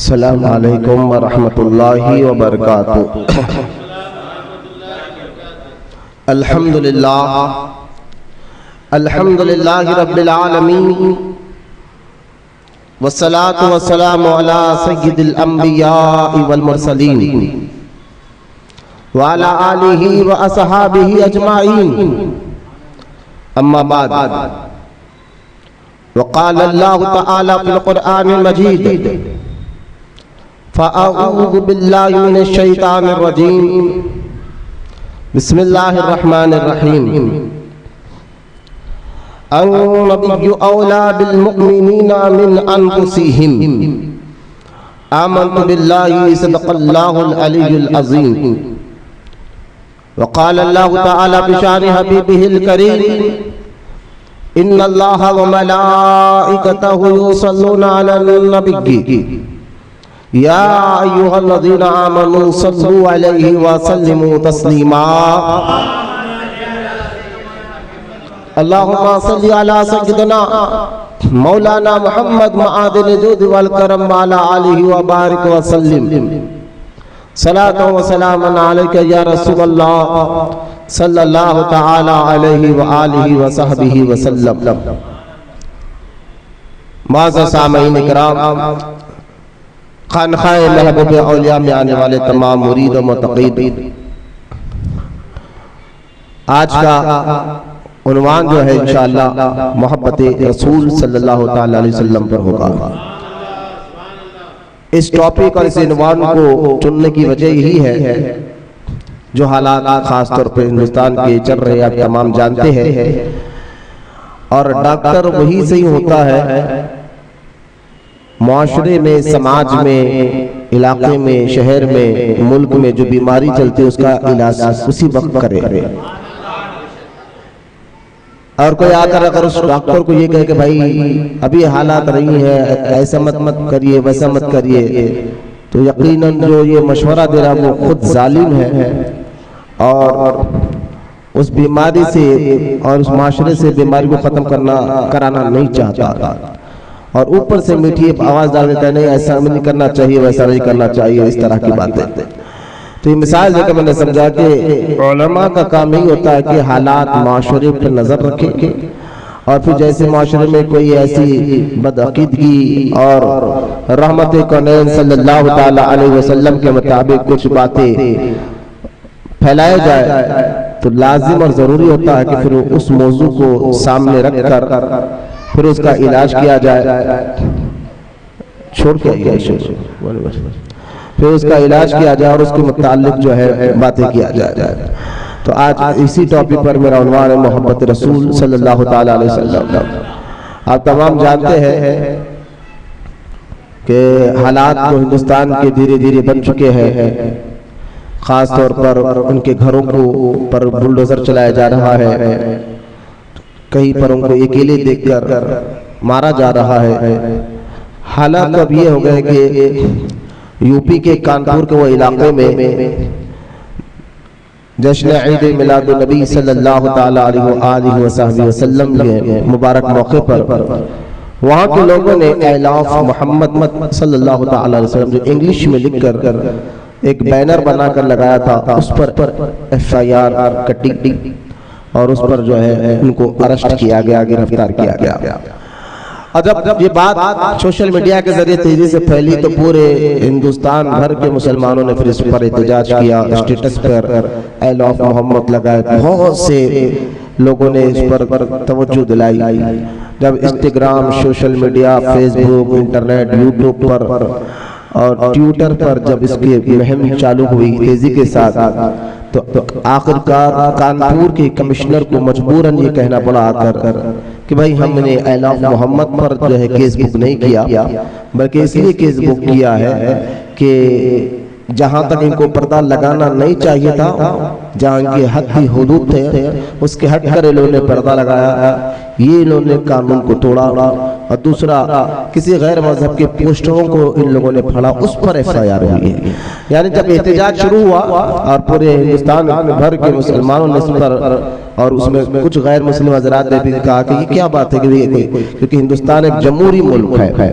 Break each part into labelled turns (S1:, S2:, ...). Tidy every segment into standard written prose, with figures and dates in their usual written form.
S1: السلام علیکم ورحمۃ اللہ وبرکاتہ۔ الحمدللہ رب العالمین، والصلاة والسلام علی سید الانبیاء والمرسلین وعلی آلہ واصحابہ اجمعین، اما بعد، وقال اللہ تعالی فی القرآن المجید: فأعوذ باللہ من الشیطان الرجیم، بسم اللہ الرحمن الرحیم۔ النبی اولی بالمؤمنین من انفسہم، آمنت باللہ صدق اللہ العلی العظیم۔ وقال اللہ تعالی بشان حبیبہ الکریم: ان اللہ وملائکتہ یصلون علی النبی یا ایھا الذین آمنوا صلوا علیہ وسلموا تسلیما۔ اللہم صل علی سیدنا مولانا محمد معادن الجود والکرم وعلی آلہ وبارک وسلم۔ صلاۃ و سلام علیک یا رسول اللہ صلی اللہ تعالی علیہ وآلہ وصحبہ وسلم۔ معزز سامعین اکرام، خانقاہ محبوب اولیاء میں آنے والے تمام مرید و متقین، آج کا عنوان جو ہے انشاءاللہ محبت رسول صلی اللہ تعالی علیہ وسلم پر ہوگا۔ اس ٹاپک اور اس عنوان کو چننے کی وجہ یہی ہے، جو حالات خاص طور پر ہندوستان کے چل رہے آپ تمام جانتے ہیں، اور ڈاکٹر وہی سے ہی ہوتا ہے معاشرے میں، سماج میں، علاقے میں، شہر میں، ملک میں جو بیماری چلتی ہے اس کا علاج اسی وقت کرے۔ اور کوئی آ کر اگر اس ڈاکٹر کو یہ کہے کہ بھائی ابھی حالات رہی ہیں، ایسا مت کریے، ویسا مت کریے، تو یقیناً جو یہ مشورہ دے رہا وہ خود ظالم ہے، اور اس بیماری سے اور اس معاشرے سے بیماری کو ختم کرانا نہیں چاہتا، اور اوپر سے میٹھی آواز ڈال دیتا ہے نہیں ایسا نہیں کرنا چاہیے، ویسا نہیں کرنا چاہیے، اس طرح کی باتیں۔ تو یہ مثال دے کر میں نے سمجھا کہ علماء کا کام ہی ہوتا ہے کہ حالات معاشرے پر نظر رکھیں، اور پھر جیسے معاشرے میں کوئی ایسی بدعقیدگی اور رحمت کونین صلی اللہ تعالی علیہ وسلم کے مطابق کچھ باتیں پھیلایا جائے، تو لازم اور ضروری ہوتا ہے کہ پھر اس موضوع کو سامنے رکھ کر پھر اس کا علاج کیا جائے، چھوڑ کے پھر اس کا علاج کیا جائے اور اس کے متعلق جو ہے باتیں کیا جائے۔ تو آج اسی ٹاپک پر میرا عنوان ہے محبت رسول صلی اللہ تعالی علیہ وسلم۔ آپ تمام جانتے ہیں کہ حالات جو ہندوستان کے دھیرے دھیرے بن چکے ہیں، خاص طور پر ان کے گھروں کو پر بلڈوزر چلایا جا رہا ہے، کئی پر ان کو اکیلے دیکھ کر مارا جا رہا ہے۔ حالات اب یہ ہو گئے کہ یو پی کے کانپور کے وہ علاقے میں جشن عید میلاد النبی صلی اللہ تعالی علیہ وآلہ وصحبہ وسلم کے مبارک موقع پر وہاں کے لوگوں نے I love محمد صلی اللہ تعالی علیہ وسلم جو انگلش میں لکھ کر ایک بینر بنا کر لگایا تھا، اس پر FIR کٹی اور اس پر جو ہے ان کو ارسٹ کیا گیا، گرفتار کیا گیا۔ اور جب یہ بات سوشل میڈیا کے ذریعے تیزی سے پھیلی تو پورے ہندوستان بھر کے مسلمانوں نے پھر اس پر احتجاج کیا، اسٹیٹس پر I love محمد لگائے، بہت سے لوگوں نے اس پر توجہ دلائی۔ جب انسٹاگرام، سوشل میڈیا، فیس بک، انٹرنیٹ، یوٹیوب پر اور ٹویٹر پر جب اس کی مہم چالو ہوئی تیزی کے ساتھ، تو آخرکار کانپور کے کمشنر کو مجبوراً یہ کہنا پڑا آ کر کہ بھائی ہم نے I love محمد پر جو ہے کیس بک نہیں کیا، بلکہ اس لیے کیس بک کیا ہے کہ جہاں تک ان کو پردہ لگانا نہیں چاہیے تھا، جہاں ان کی حد کی حدود تھے، اس کے ہٹ کر انہوں نے پردہ لگایا، یہ انہوں نے قانون کو توڑا۔ اور دوسرا، کسی غیر مذہب کے پوسٹروں کو ان لوگوں نے پھاڑا، اس پر FIR ہوئی ہے۔ یعنی جب احتجاج شروع ہوا اور پورے ہندوستان بھر کے مسلمانوں نے اس پر، اور اس میں کچھ غیر مسلم حضرات نے بھی کہا کہ یہ کیا بات ہے، کیونکہ ہندوستان ایک جمہوری ملک ہے،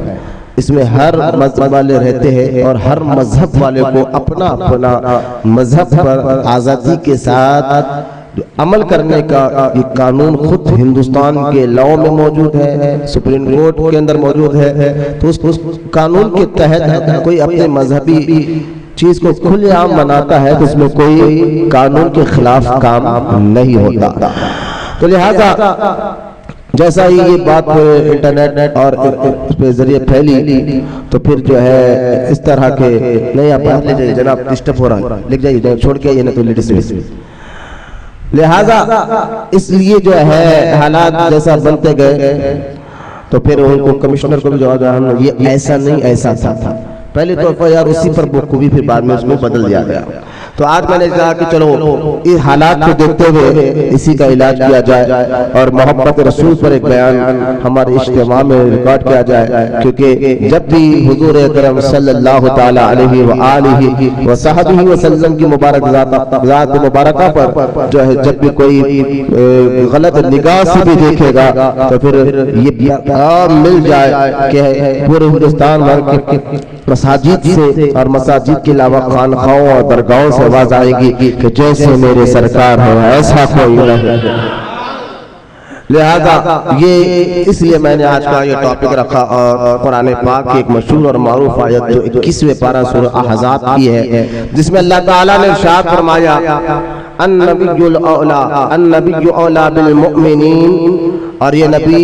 S1: اس میں ہر مذہب والے رہتے ہیں اور ہر مذہب والے کو اپنا اپنا مذہب پر آزادی کے ساتھ عمل کرنے کا یہ قانون خود ہندوستان کے لاؤ میں موجود ہے، سپریم کورٹ کے اندر موجود ہے۔ تو اس قانون کے تحت کوئی اپنے مذہبی چیز کو کھلے عام بناتا ہے تو اس میں کوئی قانون کے خلاف کام نہیں ہوتا۔ تو لہذا جیسا ہی یہ بات انٹرنیٹ اور اس پہ ذریعے پھیلی تو پھر جو ہے اس طرح کے نہیں آپ لے جائیے جناب، ڈسٹرب ہو رہا ہے، لکھ جائیے چھوڑ کے آئیے نا تو لیٹس۔ لہذا اس لیے جو ہے حالات جیسا بنتے گئے تو پھر ان کو کمشنر کو بھی جواب دیا ہم نے یہ ایسا نہیں ایسا تھا، پہلے تو یار اسی پر بخوبی پھر بعد میں اس کو بدل دیا گیا۔ تو آج میں نے کہا کہ چلو اس حالات کو دیکھتے ہوئے اسی کا علاج کیا جائے اور محبت رسول پر ایک بیان ہمارے اجتماع میں ریکارڈ کیا جائے، کیونکہ جب بھی حضور اکرم صلی اللہ تعالی علیہ وآلہ وصحبہ وسلم کی مبارک ذات مبارکہ پر جو ہے جب بھی کوئی غلط نگاہ سے بھی دیکھے گا تو پھر یہ پیغام مل جائے کہ پورے ہندوستان بھر کے مساجد سے اور مساجد کے علاوہ خانقاہوں اور درگاہوں سے آواز آئے گی کہ جیسے میرے سرکار ہو ایسا کوئی نہیں۔ لہذا یہ اس لیے میں نے آج کا یہ ٹاپک رکھا اور قرآن پاک کی ایک مشہور اور معروف آیت جو 21ویں پارہ سورہ احزاب کی ہے، جس میں اللہ تعالیٰ نے ارشاد فرمایا النبی اولا بالمؤمنین، اور یہ نبی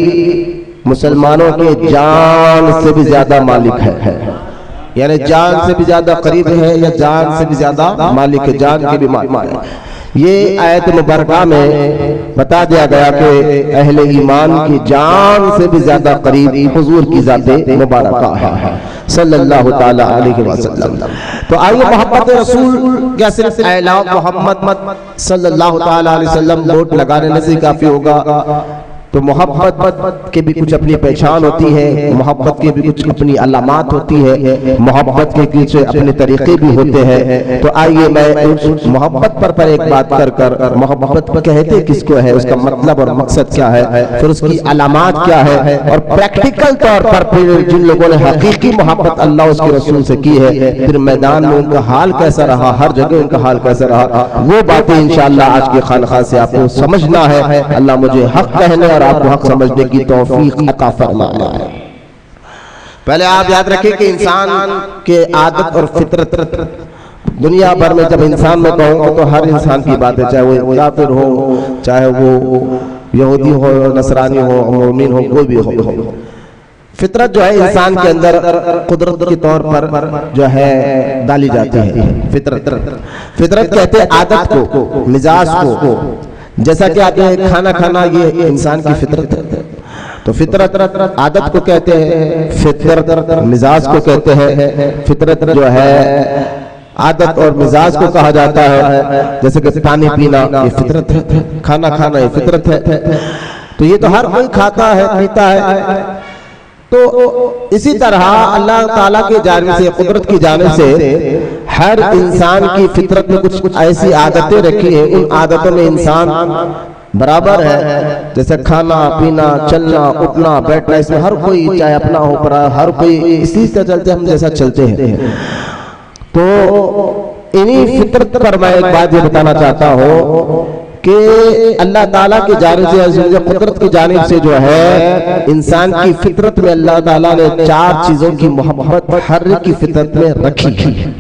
S1: مسلمانوں کے جان سے بھی زیادہ مالک ہے، یعنی جان سے بھی زیادہ قریب ہے یا جان سے بھی زیادہ مالک ہے، جان کے بھی مالک ہے۔ یہ آیت مبارکہ میں بتا دیا گیا کہ اہل ایمان کی جان سے بھی زیادہ قریب حضور کی ذات مبارکہ ہے صلی اللہ تعالی علیہ وسلم۔ تو آئیے محبت رسول کیا صرف اعلان محمد صلی اللہ تعالی علیہ وسلم ووٹ لگانے سے کافی ہوگا؟ تو محبت کے بھی کچھ اپنی پہچان ہوتی ہے، محبت کے بھی کچھ اپنی علامات ہوتی ہے، محبت کے کچھ اپنے طریقے بھی ہوتے ہیں۔ تو آئیے میں محبت پر ایک بات کر محبت کہتے کس کو ہے، اس کا مطلب اور مقصد کیا ہے، پھر اس کی علامات کیا ہے، اور پریکٹیکل طور پر پھر جن لوگوں نے حقیقی محبت اللہ اس کے رسول سے کی ہے پھر میدان میں ان کا حال کیسا رہا، ہر جگہ ان کا حال کیسا رہا، وہ باتیں انشاءاللہ آج کی خانقاہ سے آپ کو سمجھنا ہے۔ اللہ مجھے حق کہنے اور آپ کو حق سمجھنے کی توفیق عطا فرمائے۔ پہلے آپ یاد رکھیں کہ انسان کے عادت اور فطرت دنیا بھر میں جب انسان میں کہوں گا تو ہر انسان کی بات ہے، چاہے وہ کافر ہو، چاہے وہ یہودی ہو، نصرانی ہو، مومن ہو، کوئی بھی ہو، فطرت جو ہے انسان کے اندر قدرت کے طور پر جو ہے ڈالی جاتی ہے۔ فطرت کہتے ہیں عادت کو، مزاج کو، جیسا کہ آپ کھانا کھانا یہ انسان کی فطرت ہے۔ تو فطرت عادت کو کہتے ہیں، فطرت مزاج کو کہتے ہیں۔ فطرت جو ہے عادت اور مزاج کو کہا جاتا ہے، جیسے کہ پانی پینا یہ فطرت ہے، کھانا کھانا یہ فطرت ہے۔ تو یہ تو ہر کوئی کھاتا ہے، پیتا ہے۔ تو اسی طرح اللہ تعالیٰ کی جانب سے، قدرت کی جانب سے ہر انسان کی فطرت میں کچھ ایسی عادتیں رکھی ہیں، ان عادتوں میں انسان برابر ہے، جیسے کھانا پینا، چلنا اٹھنا بیٹھنا، اس میں ہر کوئی چاہے اپنا ہو پرا، ہر کوئی اسی سے چلتے ہم جیسا چلتے ہیں۔ تو انہی فطرت پر میں ایک بات یہ بتانا چاہتا ہوں کہ اللہ تعالیٰ کی جانب سے، قدرت کی جانب سے جو ہے انسان کی فطرت میں اللہ تعالیٰ نے 4 چیزوں کی محبت ہر کی فطرت میں رکھی ہے۔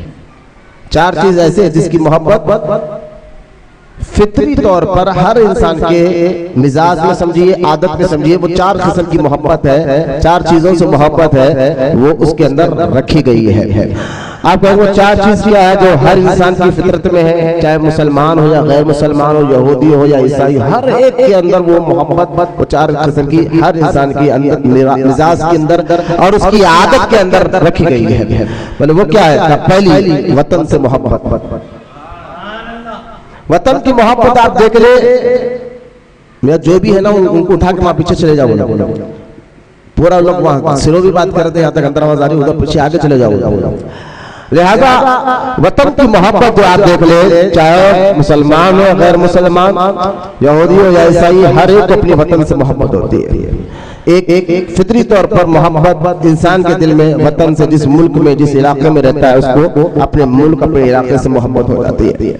S1: 4 چیز ایسے ہیں جس کی محبت فطری طور پر ہر انسان کے مزاج میں سمجھیے، عادت میں سمجھیے، وہ 4 قسم کی محبت ہے، 4 چیزوں سے محبت ہے، وہ اس کے اندر رکھی گئی ہے۔ آپ کہیں وہ 4 چیز کیا ہے جو ہر انسان کی فطرت میں ہے، چاہے مسلمان ہو یا غیر مسلمان ہو، یہودی ہو یا عیسائی، ہر ایک کے اندر وہ محبت وہ 4 قسم کی ہر انسان کی مزاج کے اندر اور اس کی عادت کے اندر رکھی گئی ہے۔ بولے وہ کیا ہے؟ پہلی وطن سے محبت۔ وطن کی محبت آپ دیکھ لیں، میرا جو بھی ہے نا ان کو اٹھا کے وہاں پیچھے چلے جاؤ، پورا لوگ وہاں سروں بھی بات کرتے ہیں، یہاں تک اندر آواز آ رہی ہے، ادھر پیچھے آگے چلے جاؤ۔ لہذا وطن کی محبت جو آپ دیکھ لیں، چاہے مسلمان ہو غیر مسلمان، یہودی ہو یا عیسائی، ہر ایک اپنے وطن سے محبت ہوتی ہے۔ ایک فطری طور پر محبت انسان کے دل میں وطن سے، جس ملک میں جس علاقے میں رہتا ہے، اس کو اپنے ملک اپنے علاقے سے محبت ہو جاتی ہے۔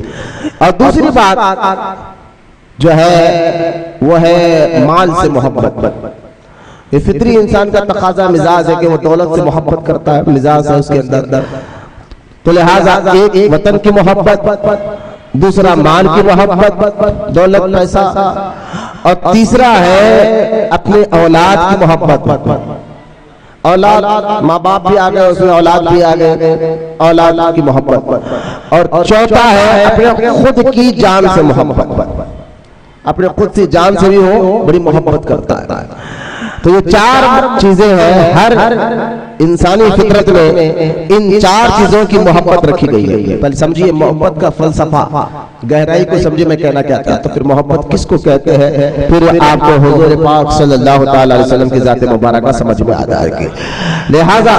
S1: اور دوسری بات جو ہے وہ ہے مال سے محبت۔ یہ فطری انسان کا تقاضا مزاج ہے کہ وہ دولت سے محبت کرتا ہے، مزاج ہے اس کے اندر۔ تو لہٰذا ایک وطن کی محبت، دوسرا مال کی محبت، دولت پیسہ، اور تیسرا ہے اپنے اولاد کی محبت۔ اولاد، ماں باپ بھی آگئے اس میں، اولاد بھی آگئے، اولاد کی محبت۔ اور چوتھا ہے اپنے خود کی جان سے محبت، اپنے خود سے جان سے بھی وہ بڑی محبت کرتا ہے۔ تو یہ چار چیزیں ہیں، ہر انسانی فطرت میں ان چار چیزوں کی محبت رکھی گئی ہے۔ پہلے سمجھیے محبت کا فلسفہ، گہرائی کو سمجھے میں کہنا کیا چاہتا ہوں، پھر محبت کس کو کہتے ہیں، پھر آپ کو حضور پاک صلی اللہ تعالی علیہ وسلم کی ذات مبارکہ سمجھ میں آ جائے گی۔ لہٰذا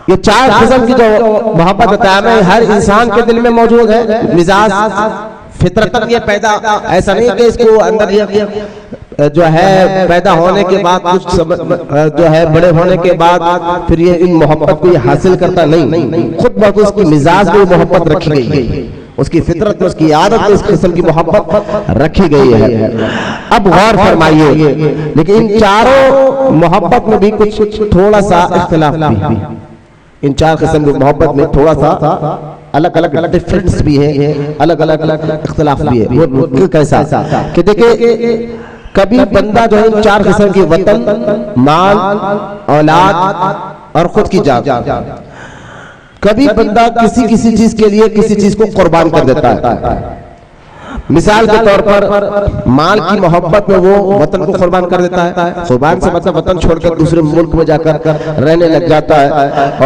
S1: یہ چار قسم کی جو محبت بتایا میں ہر انسان کے دل میں موجود ہے۔ مزاج فطرتاً یہ پیدا، ایسا نہیں کہ اس کو اندر جو ہے پیدا ہونے کے بعد کچھ جو ہے بڑے ہونے کے بعد پھر یہ ان محبت کو یہ حاصل کرتا نہیں، خود بخود اس کی مزاج میں محبت رکھی گئی ہے، اس کی فطرت میں، اس کی عادت میں اس قسم کی محبت رکھی گئی ہے۔ اب غور فرمائیے، لیکن ان چاروں محبت میں بھی کچھ تھوڑا سا اختلاف بھی، ان چار قسم کی محبت میں تھوڑا سا الگ الگ ڈیفرنس بھی ہے، الگ الگ اختلاف بھی ہے۔ وہ کیسا کہ دیکھیں، کبھی بندہ جو ہے ان چار قسم کی وطن، مال، اولاد اور خود کی جان، کبھی بندہ کسی چیز کے لیے کسی چیز کو قربان کر دیتا ہے۔ مثال کے طور پر مال کی محبت میں وہ وطن کو قربان کر دیتا ہے، قربان سے مطلب وطن چھوڑ کر دوسرے ملک میں جا کر رہنے لگ جاتا ہے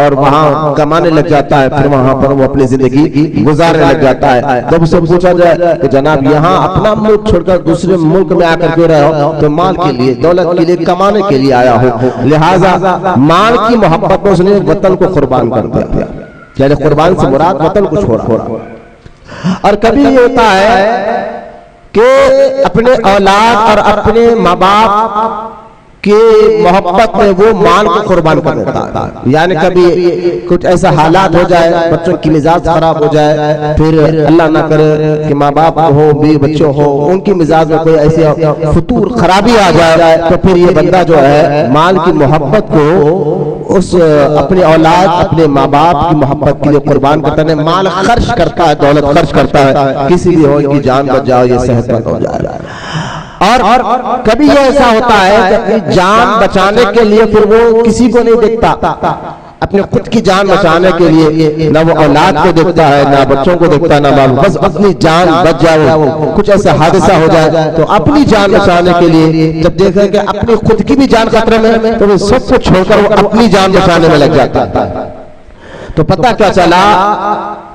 S1: اور وہاں کمانے لگ جاتا ہے، پھر وہاں پر وہ اپنی زندگی گزارنے لگ جاتا ہے۔ جب اسے پوچھا جائے کہ جناب یہاں اپنا ملک چھوڑ کر دوسرے ملک میں آ کر کیوں رہے ہو، تو مال کے لیے، دولت کے لیے، کمانے کے لیے آیا ہو، لہٰذا مال کی محبت میں اس نے وطن کو قربان کر دیا، یعنی قربان سے مراد وطن کو چھوڑا۔ اور کبھی یہ ہوتا ہے کہ اپنے اولاد اور اپنے ماں باپ کی محبت میں وہ مال کو قربان کر دیتا ہے، یعنی کبھی کچھ ایسا حالات ہو جائے، بچوں کی مزاج خراب ہو جائے، پھر اللہ نہ کرے کہ ماں باپ ہو، بیوی بچوں ہو، ان کی مزاج میں کوئی ایسی فطور خرابی آ جائے، تو پھر یہ بندہ جو ہے مال کی محبت کو اس اپنے اولاد، اپنے ماں باپ کی محبت کے لیے قربان کرتا ہے، مال خرچ کرتا ہے، دولت خرچ کرتا ہے، کسی بھی ہو ان کی جان بچ جائے، یہ صحت مند ہو جائے۔ اور کبھی یہ ایسا ہوتا ہے کہ اپنی جان بچانے کے لیے پھر وہ کسی کو نہیں دیکھتا، اپنے خود کی جان بچانے کے لیے نہ وہ اولاد کو دیکھتا ہے، نہ بچوں کو دیکھتا ہے، نہ مال، بس اپنی جان بچ جائے، وہ کچھ ایسا حادثہ ہو جائے تو اپنی جان بچانے کے لیے جب دیکھیں کہ اپنی خود کی بھی جان خطرے میں، تو وہ سب کو چھوڑ کر وہ اپنی جان بچانے میں لگ جاتا ہے۔ تو پتہ کیا چلا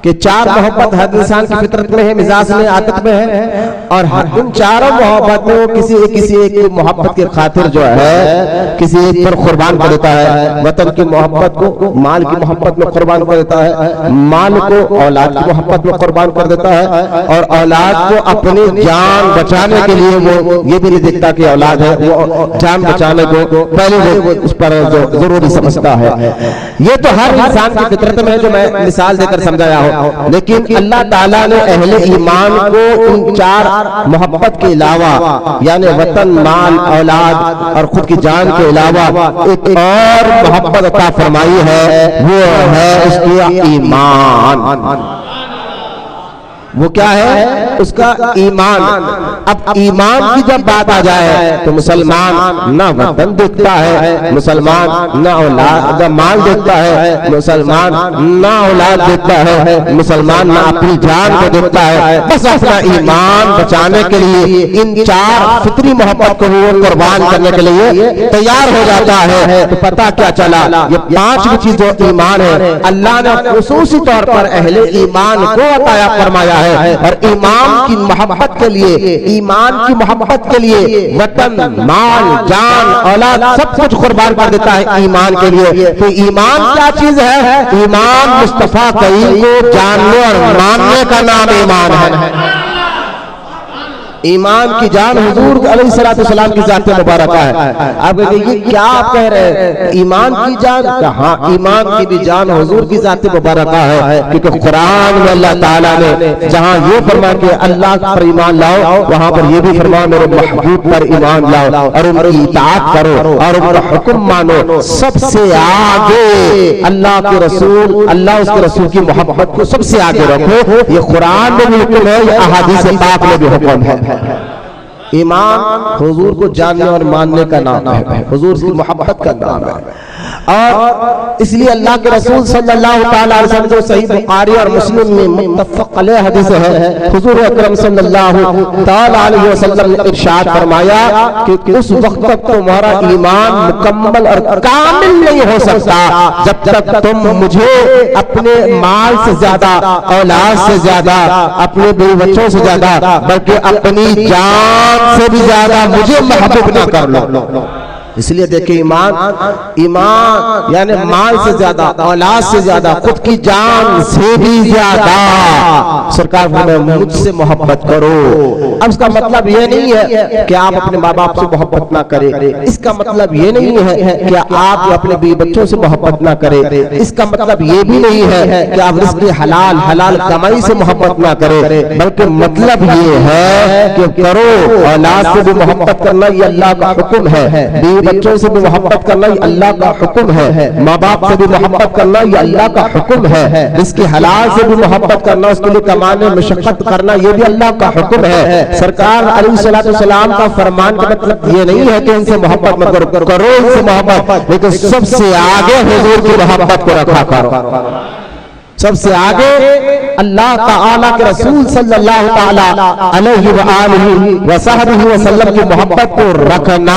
S1: کہ چار محبت ہر انسان کی فطرت میں ہے، مزاج میں، عادت میں ہے، اور ان چاروں محبت میں وہ کسی ایک محبت کی خاطر جو ہے کسی ایک پر قربان کر دیتا ہے۔ وطن کی محبت کو مال کی محبت میں قربان کر دیتا ہے، مال کو اولاد کی محبت میں قربان کر دیتا ہے، اور اولاد کو اپنی جان بچانے کے لیے وہ یہ بھی نہیں دیکھتا کہ اولاد ہے، وہ جان بچانے کو پہلے وہ اس پر ضروری سمجھتا ہے۔ یہ تو ہر انسان کی فطرت میں ہے جو میں مثال دے کر سمجھایا ہوں، لیکن اللہ تعالیٰ نے اہل ایمان کو ان چار محبت کے علاوہ، یعنی وطن، مال، اولاد اور خود کی جان کے علاوہ ایک اور محبت عطا فرمائی ہے، وہ ہے اس کی ایمان۔ وہ کیا ہے؟ اس کا ایمان۔ اب ایمان کی جب بات آ جائے تو مسلمان نہ وطن دیکھتا ہے، مسلمان نہ اولاد، مال دیکھتا ہے، مسلمان نہ اولاد دیکھتا ہے، مسلمان نہ اپنی جان کو دیکھتا ہے، بس اپنا ایمان بچانے کے لیے ان چار فطری محبت کو وہ قربان کرنے کے لیے تیار ہو جاتا ہے۔ تو پتہ کیا چلا، یہ پانچ چیز جو ایمان ہے اللہ نے خصوصی طور پر اہل ایمان کو عطا فرمایا ہے، اور ایمان کی محبت کے لیے، ایمان کی محبت کے لیے وطن، مال، جان، اولاد سب کچھ قربان کر دیتا ہے ایمان کے لیے۔ تو ایمان کیا چیز ہے؟ ایمان مصطفیٰ کریم کو جاننے اور ماننے کا نام ایمان ہے۔ ایمان کی جان حضور علیہ السلام کی ذات مبارکہ ہے. آپ کہیں گے کیا آپ کہہ رہے ہیں ایمان کی جان؟ ہاں ایمان کی بھی جان حضور کی ذات مبارکہ ہے، کیونکہ قرآن میں اللہ تعالیٰ نے جہاں یہ فرمایا کہ اللہ پر ایمان لاؤ، وہاں پر یہ بھی فرمایا میرے محبوب پر ایمان لاؤ اور ان کی اطاعت کرو اور ان کا حکم مانو. سب سے آگے اللہ کے رسول، اللہ اس کے رسول کی محبت کو سب سے آگے رکھو. یہ قرآن میں بھی حکم ہے، یہ احادیث پاک میں بھی حکم ہے. ایمان حضور کو جاننے اور ماننے کا نام ہے، حضور کی محبت کا نام ہے. اور اس لیے اللہ کے رسول صلی اللہ تعالی علیہ وسلم جو صحیح بخاری اور مسلم میں متفق علیہ حدیث ہے، حضور اکرم صلی اللہ تعالی علیہ وسلم نے ارشاد فرمایا کہ اس وقت تک تمہارا ایمان مکمل اور کامل نہیں ہو سکتا جب تک تم مجھے اپنے مال سے زیادہ، اولاد سے زیادہ، اپنے بیوی بچوں سے زیادہ، بلکہ اپنی جان سے بھی زیادہ مجھے محبوب نہ کر لو. اس لیے دیکھیں ایمان یعنی مال سے زیادہ، اولاد سے زیادہ، خود کی جان سے بھی زیادہ سرکار فرمایا مجھ سے محبت کرو. اب اس کا مطلب یہ نہیں ہے کہ آپ اپنے ماں باپ سے محبت نہ کریں، اس کا مطلب یہ نہیں ہے کہ آپ اپنے بیوی بچوں سے محبت نہ کریں، اس کا مطلب یہ بھی نہیں ہے کہ آپ رزق حلال کمائی سے محبت نہ کریں، بلکہ مطلب یہ ہے کہ کرو. اولاد سے بھی محبت کرنا یہ اللہ کا حکم ہے، بچوں سے بھی محبت کرنا یہ اللہ کا حکم ہے، ماں باپ سے بھی محبت کرنا یہ اللہ کا حکم ہے، اس کے حلال سے بھی محبت کرنا، اس کے لیے کمانے مشقت کرنا یہ بھی اللہ کا حکم ہے. سرکار علیہ السلام کا فرمان کا مطلب یہ نہیں ہے کہ ان سے محبت مت کرو ان سے محبت، لیکن سب سے آگے حضور کی محبت کو رکھا کرو. سب سے آگے اللہ تعالیٰ کے رسول صلی اللہ تعالیٰ علیہ وآلہ وصحبہ وسلم کی محبت کو رکھنا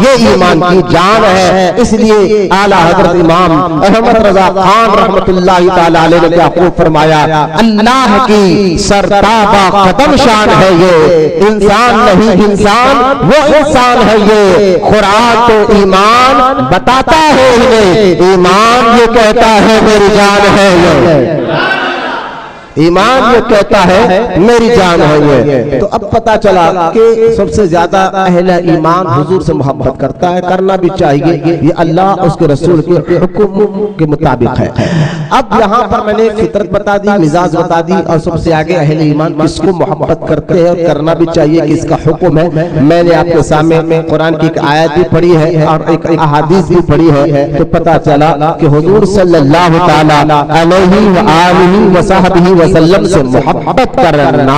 S1: یہ ایمان کی جان ہے. اس لیے اعلیٰ حضرت امام احمد رضا خان رحمت اللہ تعالیٰ علیہ نے کیا خوب فرمایا، اللہ کی سرتابہ قدم شان ہے یہ، انسان نہیں انسان وہ انسان ہے یہ. قرآن تو ایمان بتاتا ہے انہیں، ایمان یہ کہتا ہے میری جان ہے یہ. ایمان یہ کہتا ہے میری جان ہے یہ. تو اب پتا چلا کہ سب سے زیادہ اہل ایمان حضور سے محبت کرتا ہے، کرنا بھی چاہیے، یہ اللہ اس کے رسول کے حکم کے مطابق ہے. اب یہاں پر میں نے فطرت بتا دی، مزاج بتا دی، اور سب سے آگے اہل ایمان کس کو محبت کرتے ہیں اور کرنا بھی چاہیے کہ اس کا حکم ہے. میں نے آپ کے سامنے قرآن کی ایک آیت بھی پڑھی ہے اور ایک احادیث بھی پڑھی ہے، تو پتا چلا کہ حضور صلی اللہ تعالی علیہ وآلہ وصحبہ وسلم سے محبت کرنا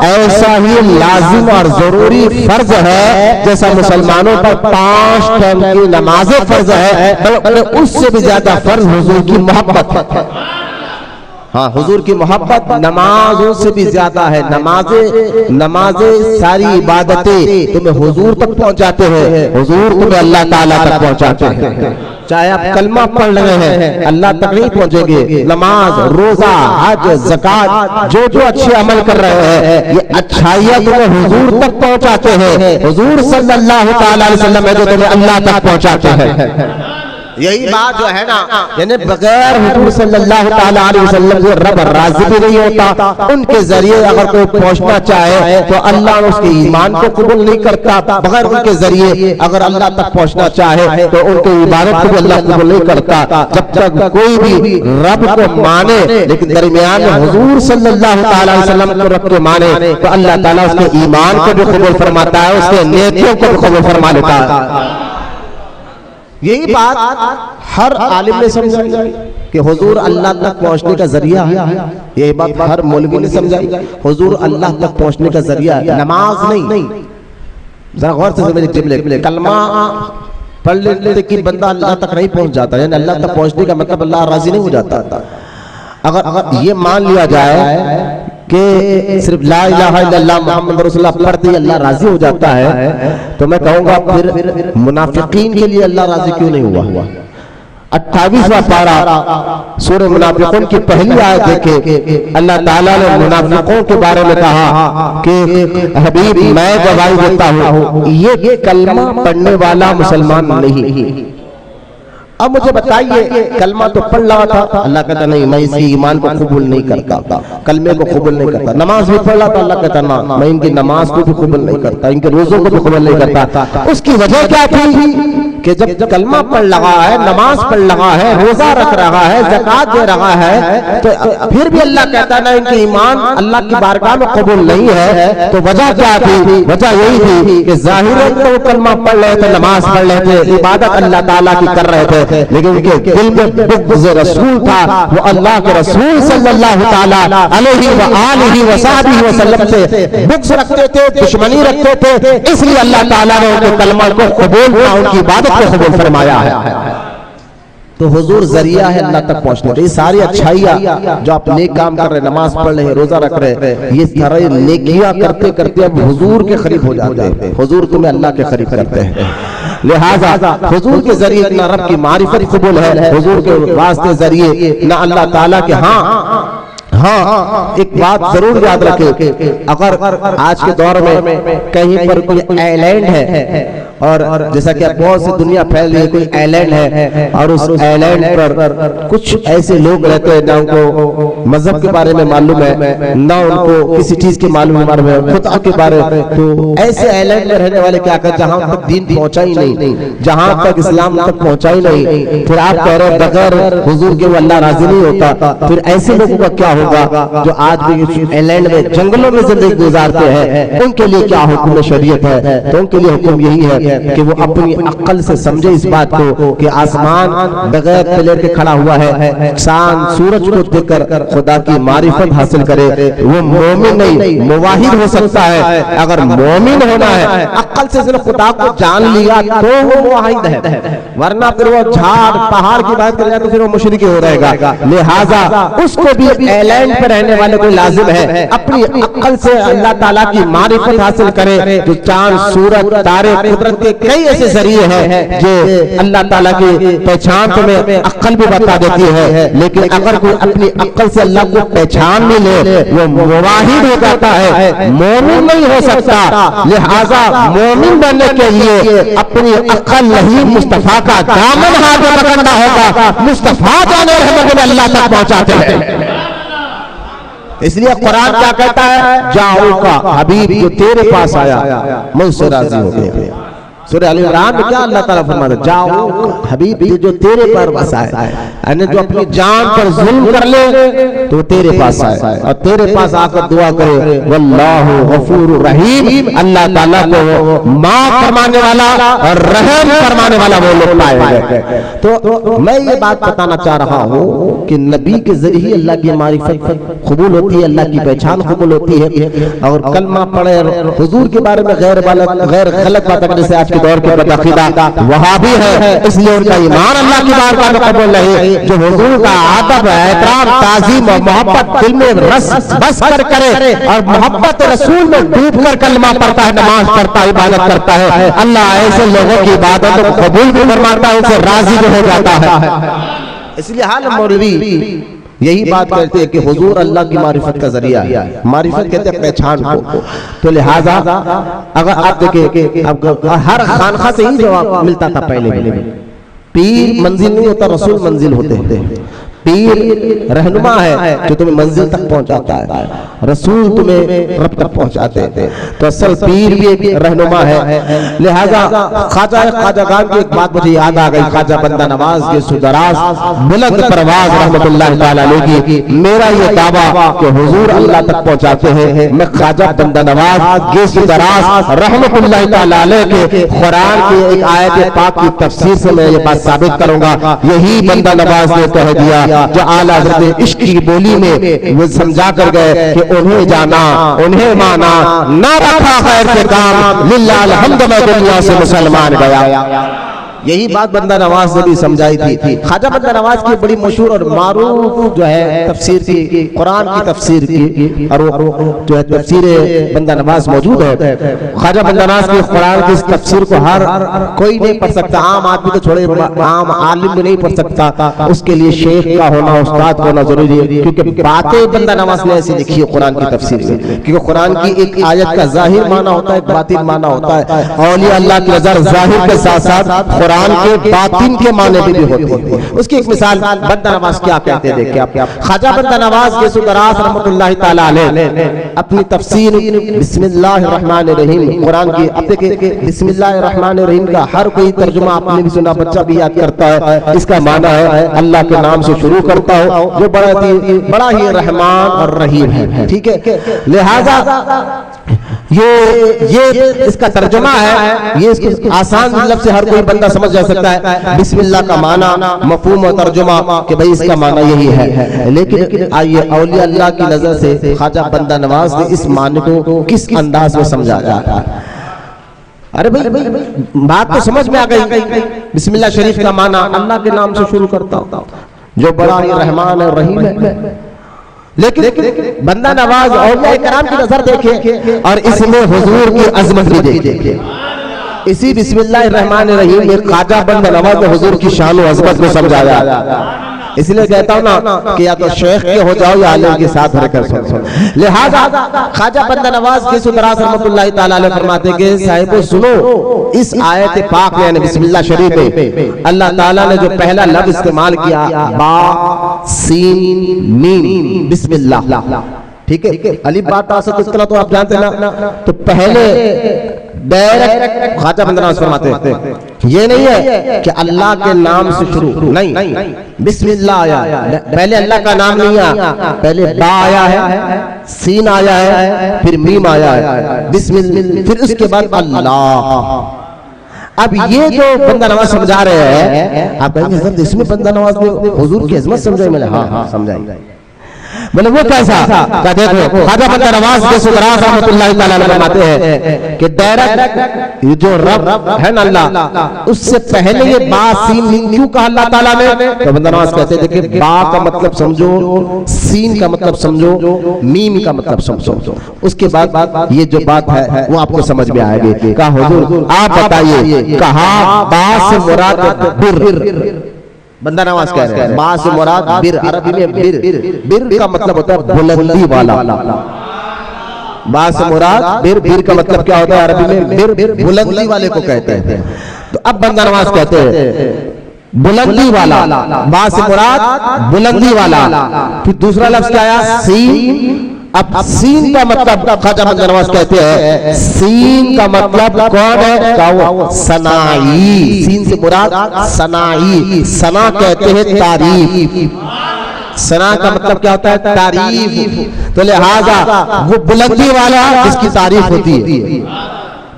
S1: ایسا ہی لازم اور ضروری فرض ہے جیسا مسلمانوں پر 5 ٹائم کی نمازیں فرض ہے، بلکہ اس سے بھی زیادہ فرض حضور کی محبت ہے. ہاں حضور کی محبت نمازوں سے بھی زیادہ ہے. نمازیں ساری عبادتیں تمہیں حضور تک پہنچاتے ہیں، حضور تمہیں اللہ تعالیٰ تک پہنچاتے ہیں. چاہے آپ کلمہ پڑھ رہے ہیں اللہ تک نہیں پہنچیں گے، نماز، روزہ، حج، زکات جو اچھے عمل کر رہے ہیں یہ اچھائیاں تمہیں حضور تک پہنچاتے ہیں. حضور صلی اللہ تعالی علیہ وسلم ہے جو تمہیں اللہ تک پہنچاتے ہیں. یہی بات جو ہے نا، یعنی بغیر حضور صلی اللہ تعالی علیہ وسلم سے رب راضی بھی نہیں ہوتا. ان کے ذریعے اگر کوئی پہنچنا چاہے تو اللہ اس کے ایمان کو قبول نہیں کرتا. بغیر ان کے ذریعے اگر اللہ تک پہنچنا چاہے تو ان کی عبادت کو بھی اللہ قبول نہیں کرتا. جب تک کوئی بھی رب کو مانے لیکن درمیان میں حضور صلی اللہ تعالی علیہ وسلم کو رب کے مانے تو اللہ تعالیٰ اس کے ایمان کو بھی قبول فرماتا ہے، اس کے نیکیوں کو بھی قبول فرما لیتا ہے. یہی بات ہر عالم نے سمجھائی کہ حضور اللہ تک پہنچنے کا ذریعہ ہے. یہی بات ہر مولوی نے سمجھائی، حضور اللہ تک پہنچنے کا ذریعہ ہے، نماز نہیں. ذرا غور سے سمجھیں، کلمہ پڑھ لینے کی بندہ اللہ تک نہیں پہنچ جاتا، یعنی اللہ تک پہنچنے کا مطلب اللہ راضی نہیں ہو جاتا. اگر یہ مان لیا جائے کہ صرف لا الہ الا اللہ محمد رسول اللہ پڑھتے ہی اللہ راضی ہو جاتا ہے تو میں کہوں گا پھر منافقین کے لیے اللہ راضی کیوں نہیں ہوا. 28واں پارہ سورہ منافقون کی پہلی آیت دیکھیں، اللہ تعالیٰ نے منافقوں کے بارے میں کہا کہ حبیب میں گواہی دیتا ہوں یہ کلمہ پڑھنے والا مسلمان نہیں. اب مجھے بتائیے کلمہ تو پڑھ رہا تھا، اللہ کہتا نہیں میں اس کی ایمان کو قبول نہیں کرتا، کلمے کو قبول نہیں کرتا. نماز بھی پڑھ رہا تھا، اللہ کہتا نا میں ان کی نماز کو بھی قبول نہیں کرتا، ان کے روزوں کو بھی قبول نہیں کرتا. اس کی وجہ کیا تھی کہ جب کلمہ پڑھ رہا ہے، نماز پڑھ رہا ہے، روزہ رکھ رہا ہے، زکوٰۃ دے رہا ہے، تو پھر بھی اللہ کہتا نا ان کی ایمان اللہ کی بارگاہ میں قبول نہیں ہے. تو وجہ کیا تھی؟ وجہ یہی تھی کہ ظاہراً تو کلمہ پڑھ رہے تھے، نماز پڑھ رہے تھے، عبادت اللہ تعالیٰ کی کر رہے تھے، لیکن ان کے دل میں بغض رسول تھا. وہ اللہ کے رسول صلی اللہ تعالیٰ علیہ وآلہ وصحبہ وسلم سے بغض رکھتے تھے، دشمنی رکھتے تھے، اس لیے اللہ تعالیٰ نے ان کے کلمہ کو قبول کیا، ان کی عبادت کو قبول فرمایا ہے. تو حضور ذریعہ ہے اللہ تک پہنچنے کا. یہ ساری اچھائیاں جو آپ نیک کام کر رہے ہیں، نماز پڑھ رہے ہیں، روزہ رکھ رہے ہیں، یہ سارے نیکیاں کرتے کرتے اب حضور کے قریب ہو جاتے ہیں. حضور تمہیں اللہ کے قریب کرتے ہیں. لہذا حضور کے ذریعے نہ رب کی معرفت قبول ہے، حضور کے واسطے ذریعے نہ اللہ تعالیٰ کے. ہاں ایک بات ضرور یاد رکھیں، اگر آج کے دور میں کہیں پر کوئی آئلینڈ ہے، اور جیسا کہ بہت سی دنیا پھیل رہی ہے، کوئی آئلینڈ ہے اور اس آئلینڈ پر کچھ ایسے لوگ رہتے ہیں نہ ان کو مذہب کے بارے میں معلوم ہے، نہ ان کو کسی چیز کے معلوم ہے، خدا کے بارے میں. تو ایسے آئلینڈ میں رہنے والے کیا کرتے ہیں، جہاں تک دین پہنچا ہی نہیں، جہاں تک اسلام تک پہنچا ہی نہیں، پھر آپ کہہ رہے ہیں بغیر حضور کے وہ اللہ راضی نہیں ہوتا. پھر ایسے لوگوں کا کیا ہوگا جو آج بھی آئلینڈ میں جنگلوں میں زندگی گزارتے ہیں؟ ان کے لیے کیا حکم شریعت ہے؟ تو ان کے لیے حکم یہی ہے کہ وہ اپنی عقل سے سمجھے اس بات کو کہ آسمان بغیر پلر کے کھڑا ہوا ہے، چاند سورج کو دیکھ کر خدا کی معرفت حاصل کرے. وہ مومن نہیں مواحد ہو سکتا ہے. اگر مومن ہونا ہے، عقل سے صرف خدا کو جان لیا تو وہ مواحد ہے، ورنہ پھر وہ جھاڑ پہاڑ کی بات کر جائے تو پھر وہ مشرک ہو رہے گا. لہٰذا اس کو بھی آئلینڈ پر رہنے والے کو لازم ہے اپنی عقل سے اللہ تعالیٰ کی معرفت حاصل کرے. جو چاند سورج تارے قدرت کے کئی ایسے ذریعے ہیں جو اللہ تعالیٰ کی پہچان تمہیں عقل بھی بتا دیتی ہے، لیکن اگر کوئی اپنی عقل سے اللہ کو پہچان نہیں لے وہ مواحد ہو جاتا ہے، مومن نہیں ہو سکتا. لہذا مومن بننے کے لیے اپنی عقل نہیں مصطفیٰ کا دامن ہاتھ میں پکڑنا ہوگا. مصطفیٰ جان رحمت اللہ تک پہنچاتے ہیں. اس لیے قرآن کیا کہتا ہے؟ جاؤ کا حبیب جو تیرے پاس آیا میں اس سے راضی ہو گیا. سورہ آل عمران میں کیا اللہ تعالیٰ فرماتا ہے؟ جاؤ حبیب جو تیرے پر بس آئے، یعنی جو اپنی جان پر ظلم کر لے تو تیرے پاس آئے اور تیرے پاس آ کر دعا کرے واللہ غفور رحیم. اللہ تعالیٰ کو معاف فرمانے والا اور رحم فرمانے والا وہ لوگ پائے گئے. تو میں یہ بات بتانا چاہ رہا ہوں کہ نبی کے ذریعے اللہ کی معرفت قبول ہوتی ہے، اللہ کی پہچان قبول ہوتی ہے. اور کلمہ پڑھے حضور کے بارے میں غیر غلط بات کرنے سے آج کے دور کے بدعقیدہ وہابی ہے، اس لیے ان کا ایمان اللہ کی بارگاہ میں قبول نہیں. جو حضور کا ادب احترام تعظیم اور محبت دل میں رس بس کر کرے اور محبت رسول میں ڈوب کر کلمہ پڑھتا ہے، نماز پڑھتا ہے، عبادت کرتا ہے، اللہ ایسے لوگوں کی عبادت کو قبول بھی فرماتا ہے، ان سے راضی بھی ہو جاتا ہے. اس لیے حال مولوی یہی بات کہتے ہیں کہ حضور اللہ کی معرفت کا ذریعہ ہے. معرفت کہتے ہیں پہچان کو. تو لہٰذا اگر آپ دیکھیں ہر خانقاہ سے ہی جواب ملتا تھا پہلے. پیر منزل نہیں ہوتا، رسول منزل ہوتے ہیں. پیر رہنما ہے جو تمہیں منزل تک پہنچاتا ہے، رسول تمہیں رب تک پہنچاتے ہیں. تو اصل پیر بھی ایک رہنما ہے. لہذا خواجہ گان کی ایک بات مجھے یاد آ گئی، خواجہ بندہ نواز کے سدراز بلند پرواز رحمت اللہ تعالیٰ علیہ کی میرا یہ دعویٰ کہ حضور اللہ تک پہنچاتے ہیں. میں خواجہ بندہ نواز کے سدراز رحمت اللہ تعالیٰ علیہ کے قرآن کی ایک آیت پاک کی تفسیر سے میں یہ بات ثابت کروں گا. یہی بندہ نواز نے کہہ دیا جو اعلیٰ حضرت عشق کی بولی میں وہ سمجھا کر گئے کہ انہیں جانا انہیں مانا نہ رکھا خیر کے کام للہ الحمد میں دنیا سے مسلمان گیا. یہی بات بندہ نواز نے بھی سمجھائی تھی. خواجہ بندہ نواز کی بڑی مشہور اور معروف جو ہے تفسیر کی، قرآن کی تفسیر کی، اور وہ جو ہے تفسیر بندہ نواز موجود ہے. خواجہ بندہ نواز کی قرآن کی اس تفسیر کو ہر کوئی نہیں پڑھ سکتا، عام آدمی تو چھوڑے عام عالم بھی نہیں پڑھ سکتا. اس کے لیے شیخ کا ہونا، استاد کا ہونا ضروری ہے، کیونکہ باتیں بندہ نواز نے ایسی لکھی ہے قرآن کی تفسیر میں. کیونکہ قرآن کی ایک آیت کا ظاہر معنی ہوتا ہے، ایک باطن معنی ہوتا ہے. اولیاء اللہ کی نظر ظاہر کے ساتھ ساتھ قرآن کے باطن کے معنی بھی ہوتے ہیں. اس کی ایک مثال بندہ نواز کیا کہتے ہیں دیکھیں آپ. خواجہ بندہ نواز کے سدراس رحمۃ اللہ تعالیٰ علیہ اپنی تفسیر بسم اللہ الرحمن الرحیم قرآن کی، اب دیکھیں بسم اللہ الرحمن الرحیم کا ہر کوئی ترجمہ آپ نے بھی سنا، بچہ بھی یاد کرتا ہے. اس کا معنی ہے اللہ کے نام سے شروع کرتا ہو جو بڑا ہی رحمان اور رحیم ہے. ٹھیک ہے، لہذا یہ اس کا ترجمہ ہے، یہ اس کو آسان لفظ سے ہر کوئی بندہ سمجھ جا سکتا ہے. بسم اللہ کا معنی مفہوم و ترجمہ کہ بھئی اس کا معنی یہی ہے. لیکن آئیے اولیاء اللہ کی نظر سے خواجہ بندہ نواز نے اس معنی کو کس انداز میں سمجھا جاتا ہے. ارے بھئی بات تو سمجھ میں آ گئی. بسم اللہ شریف کا معنی اللہ کے نام سے شروع کرتا ہوں جو بڑا ہی رحمان اور رحیم ہے. لیکن بندہ نواز اولیاء کرام کی نظر دیکھیں اور اس میں حضور کی عظمت بھی دیکھیں. اسی بسم اللہ الرحمن الرحیم میں خواجہ بندہ نواز نے حضور کی شان و عظمت کو سمجھایا. اس لیے کہتا ہوں نا کہ یا تو شیخ کے ہو جاؤ یا عالم کے ساتھ رہ کر سنو. لہذا خواجہ بندہ نواز کے سدراس رحمۃ اللہ تعالیٰ علیہ فرماتے کہ صاحبو سنو، اس آیت پاک میں یعنی بسم اللہ شریف میں اللہ تعالیٰ نے جو پہلا لفظ استعمال کیا با سین میم بسم اللہ. ٹھیک ہے، الف با تا سے اس تو آپ جانتے ہیں نا. تو پہلے ڈائریکٹ خواجہ بندہ نواز فرماتے ہیں یہ نہیں ہے کہ اللہ کے نام سے شروع، نہیں، بسم اللہ آیا ہے. پہلے اللہ کا نام نہیں آیا، پہلے با آیا ہے، سین آیا ہے، پھر میم آیا ہے، بسم اللہ، پھر اس کے بعد اللہ. اب یہ جو بندہ نواز سمجھا رہے ہیں آپ کہیں گے حضرت اس میں بندہ نواز نے حضور کی عظمت سمجھائی. میں نے ہاں سمجھائی. بولے وہ کیسا؟ کہ دیکھو خواجہ بندہ نواز کے سدراس رحمۃ اللہ تعالیٰ علیہ فرماتے ہیں کہ ڈائریکٹ یہ جو رب ہے نا اللہ، اس سے پہلے یہ با سین میم کیوں کہا اللہ تعالیٰ نے؟ تو بندہ نواز کہتے ہیں کہ با کا مطلب سمجھو، سین کا مطلب سمجھو، میم کا مطلب سمجھو. اس کے بعد یہ جو بات ہے وہ آپ کو سمجھ میں آئے گی. کہا حضور آپ بتائیے، کہا با سے مراد بر. بندہ نواز کہہ رہے ہیں با سے مراد بر، عربی میں بر کا مطلب ہوتا ہے بلندی والا. با سے مراد بر کا مطلب کیا ہوتا ہے عربی میں؟ بر بلندی والے کو کہتے ہیں. تو اب بندہ نواز کہتے ہیں بلندی والا، با سے مراد بلندی والا. پھر دوسرا لفظ کیا آیا؟ سین. اب سین کا مطلب خواجہ بندہ نواز کہتے ہیں سین کا مطلب کون ہے؟ کہ ثنائی. سین سے مراد ثنائی. ثنا کہتے ہیں تعریف. ثنا کا مطلب کیا ہوتا ہے؟ تعریف. تو لہذا وہ بلندی والا جس کی تعریف ہوتی ہے.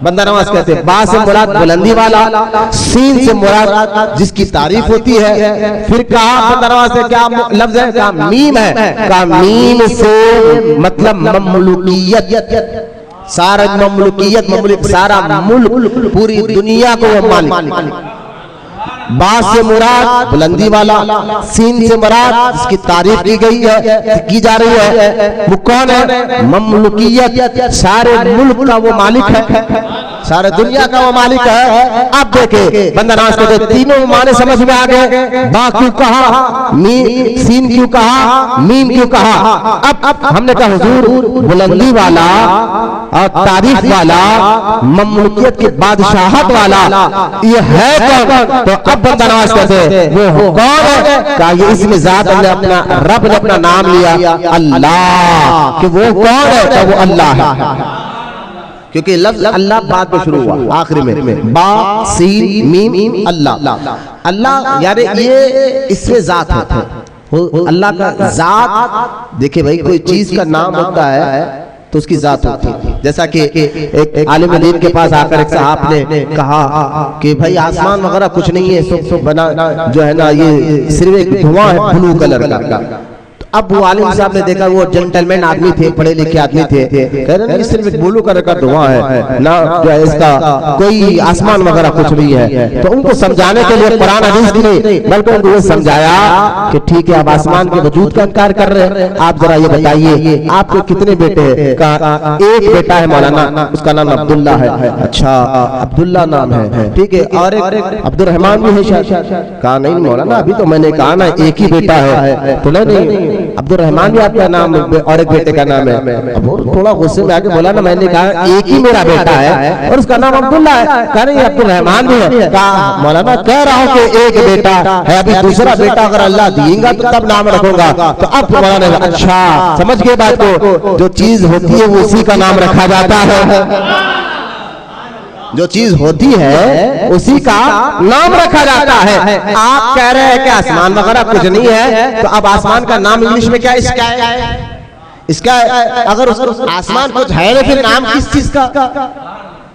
S1: بندہ نواز کہتے ہیں با سے مراد بلندی والا، سین سے مراد جس کی تعریف ہوتی ہے. پھر کہا بندہ نواز سے کیا لفظ ہے؟ کہا میم ہے. کہا میم سے مطلب مملوکیت. سارا مملوک سارا ملک پوری دنیا کو وہ مالک. با سے مراد بلندی والا، سین سے مراد جس کی تعریف کی گئی ہے کی جا رہی ہے وہ کون ہے؟ مملوکیت. سارے ملک کا وہ مالک ہے، سارے دنیا کا وہ مالک ہے. اب دیکھیں بندہ نواز کہتے ہیں تینوں معنی سمجھ میں آ گئے. با کیوں کہا، سین کیوں کہا، میم کیوں کہا. اب ہم نے کہا حضور بلندی والا اور تعریف والا، مملوکیت کی بادشاہت والا یہ ہے کون؟ تو اب بندہ نواز کہتے ہیں وہ کون ہے؟ کہ یہ اس میں ذات نے اپنا رب نے اپنا نام لیا اللہ، کہ وہ کون ہے؟ کہ وہ اللہ ہے. کیونکہ لفظ اللہ بعد میں شروع ہوا آخری میں با سین میم اللہ. اللہ یعنی یہ اس میں ذات ہے. اللہ کا ذات دیکھیں بھائی کوئی چیز کا نام ہوتا ہے تو اس کی ذات ہوتی ہے. جیسا کہ ایک عالم دین کے پاس آ کر ایک صاحب نے کہا کہ بھائی آسمان وغیرہ کچھ نہیں ہے، سب بنا جو ہے نا یہ صرف ایک دھواں ہے بلو کلر کا. اب وہ عالم صاحب نے دیکھا وہ جنٹلمین آدمی تھے، پڑھے لکھے آدمی تھے، کہہ رہے ہیں صرف ایک بلو کلر کا دھواں ہے نہ جو ہے اس کا کوئی آسمان وغیرہ کچھ نہیں ہے. تو ان کو سمجھانے کے لیے قرآن حدیث کی نہیں بلکہ ان کو یہ سمجھایا کہ ٹھیک ہے آپ آسمان کے وجود کا انکار کر رہے ہیں، آپ ذرا یہ بتائیے آپ کے کتنے بیٹے ہیں؟ کہا ایک بیٹا ہے مولانا، اس کا نام عبداللہ ہے. اچھا عبداللہ نام ہے، ٹھیک ہے. اور ایک عبد الرحمن بھی ہے شاید. کہا نہیں مولانا ابھی تو میں نے کہا نا ایک ہی بیٹا ہے. تو نہیں عبد الرحمان بھی آپ کا نام اور ایک بیٹے کا نام ہے. اب وہ تھوڑا غصے میں آ کے بولا نا میں نے کہا ایک ہی میرا بیٹا ہے اور اس کا نام عبداللہ ہے. کہا نہیں عبد الرحمان بھی ہے. کہا مولانا کہہ رہا ہوں کہ ایک بیٹا ہے, ابھی دوسرا بیٹا اگر اللہ دیں گا تو تب نام رکھوں گا. تو اب مولانا نے اچھا سمجھ گئے بات کو, جو چیز ہوتی ہے وہ اسی کا نام رکھا جاتا ہے, جو چیز ہوتی ہے اسی کا نام رکھا جاتا ہے. آپ کہہ رہے ہیں کہ آسمان وغیرہ کچھ نہیں ہے, تو اب آسمان کا نام انگلش میں کیا ہے؟ اس کا اگر آسمان کچھ ہے نا پھر نام کس چیز کا؟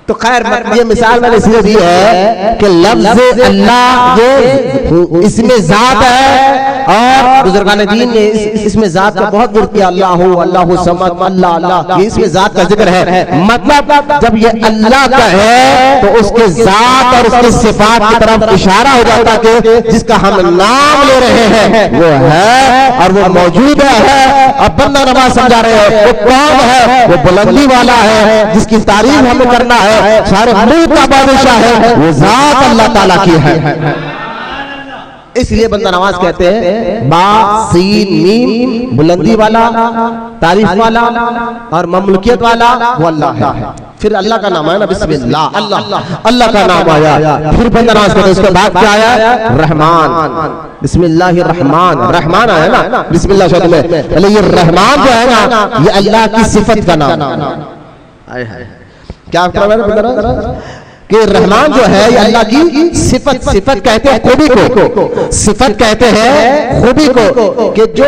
S1: تو خیر یہ مثال میں نے اس لیے دی ہے کہ لفظ اللہ یہ اس میں ذات ہے, اور بزرگان دین نے اس میں ذات کا بہت ذکر کیا. اللہ صمد, اللہ اللہ, یہ اس میں ذات کا ذکر ہے. مطلب جب یہ اللہ کا ہے تو اس کے ذات اور اس کی صفات کی طرف اشارہ ہو جاتا کہ جس کا ہم نام لے رہے ہیں وہ ہے اور وہ موجود ہے. اب بندہ نواز سمجھا رہے ہیں وہ کون ہے؟ وہ بلندی والا ہے جس کی تعریف ہمیں کرنا ہے, سارے ملک کا بادشاہ ہے, وہ ذات اللہ تعالیٰ کی ہے. اس لیے بندہ نواز کہتے ہیں با سین میم, بلندی والا, تعریف والا اور مملوکیت والا وہ اللہ ہے. پھر اللہ کا نام آیا نا بسم اللہ, اللہ کا نام آیا. پھر بندہ نواز کہتے ہیں اس کے بعد کیا آیا؟ رحمان, بسم اللہ الرحمن, رحمان آیا نا بسم اللہ شہد میں. یہ رحمان جو ہے نا یہ اللہ کی صفت کا نام ہے. کیا کہ رحمان جو ہے یہ اللہ کی صفت, صفت کہتے ہیں خوبی کو, صفت کہتے ہیں خوبی کو, کہ جو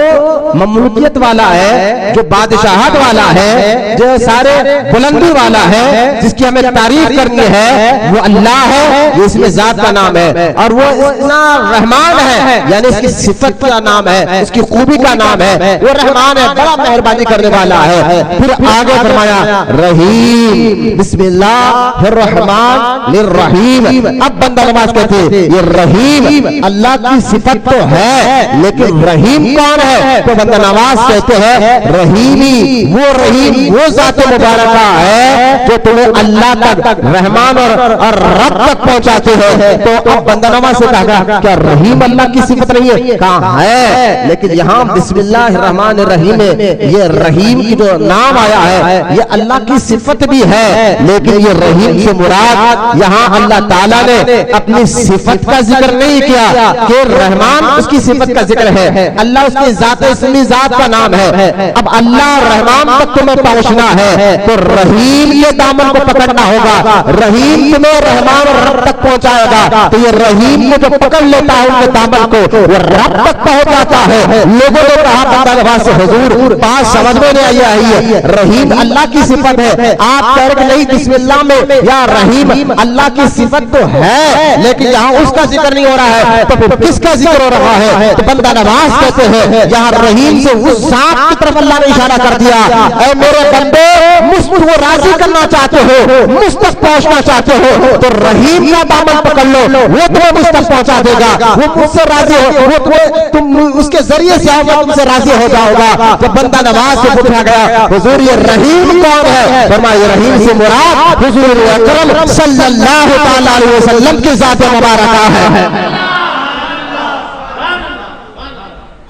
S1: مملوکیت والا ہے, جو بادشاہت والا ہے, جو سارے بلندی والا ہے, جس کی ہمیں تعریف کرنی ہے وہ اللہ ہے. یہ اس میں ذات کا نام ہے اور وہ اتنا رحمان ہے, یعنی اس کی صفت کا نام ہے, اس کی خوبی کا نام ہے. وہ رحمان ہے, بڑا مہربانی کرنے والا ہے. پھر آگے فرمایا رحیم, بسم اللہ الرحمن للرحیم. اب بندہ نواز کہتے ہیں یہ رحیم اللہ کی صفت تو ہے لیکن رحیم کون ہے؟ تو بندہ نواز کہتے ہیں رحیمی وہ رحیم وہ ذات مبارکہ ہے جو تمہیں اللہ تک رحمان اور رب تک پہنچاتے ہیں. تو اب بندہ نواز سے کہا کیا رحیم اللہ کی صفت نہیں ہے؟ کہاں ہے, لیکن یہاں بسم اللہ الرحمن الرحیم میں یہ رحیم کی جو نام آیا ہے یہ اللہ کی صفت بھی ہے, لیکن یہ رحیم سے مراد یہاں اللہ تعالیٰ نے اپنی صفت کا ذکر نہیں کیا کہ رحمان اس کی صفت کا ذکر ہے. اللہ اس کی ذات اسمی ذات کا نام ہے. اب اللہ رحمان تک تمہیں پہنچنا ہے تو رحیم کے دامن کو پکڑنا ہوگا, رحیم تمہیں رحمان اور رب تک پہنچائے گا. تو یہ رحیم کو جو پکڑ لیتا ہے ان کے دامن کو وہ رب تک پہنچ جاتا ہے. لوگوں نے کہا بندہ نواز سے حضور بات سمجھ میں نہیں آئی ہے, رحیم اللہ کی صفت ہے, آپ کہہ رہے نہیں بسم اللہ میں یا رحیم اللہ کی صفت تو ہے لیکن یہاں اس کا ذکر نہیں ہو رہا ہے, تو پھر کس کا ذکر ہو رہا ہے؟ تو بندہ نواز کہتے ہیں یہاں رحیم سے اس ذات کی طرف اللہ نے اشارہ کر دیا, اے میرے بندے مجھ کو راضی کرنا چاہتے ہو, مجھ تک پہنچنا چاہتے ہو تو رحیم کا دامن پکڑ لو, وہ تمہیں مجھ تک پہنچا دے گا. وہ مجھ سے راضی ہو, وہ تم اس کے ذریعے سے آؤ گا, تم سے راضی ہو جاؤ گا. تو بندہ نواز سے پوچھا گیا حضور یہ رحیم کون ہے؟ فرمایا یہ رحیم سے مراد حضور اکرم صلی اللہ تعالی علیہ وسلم کی ذات مبارکہ ہے.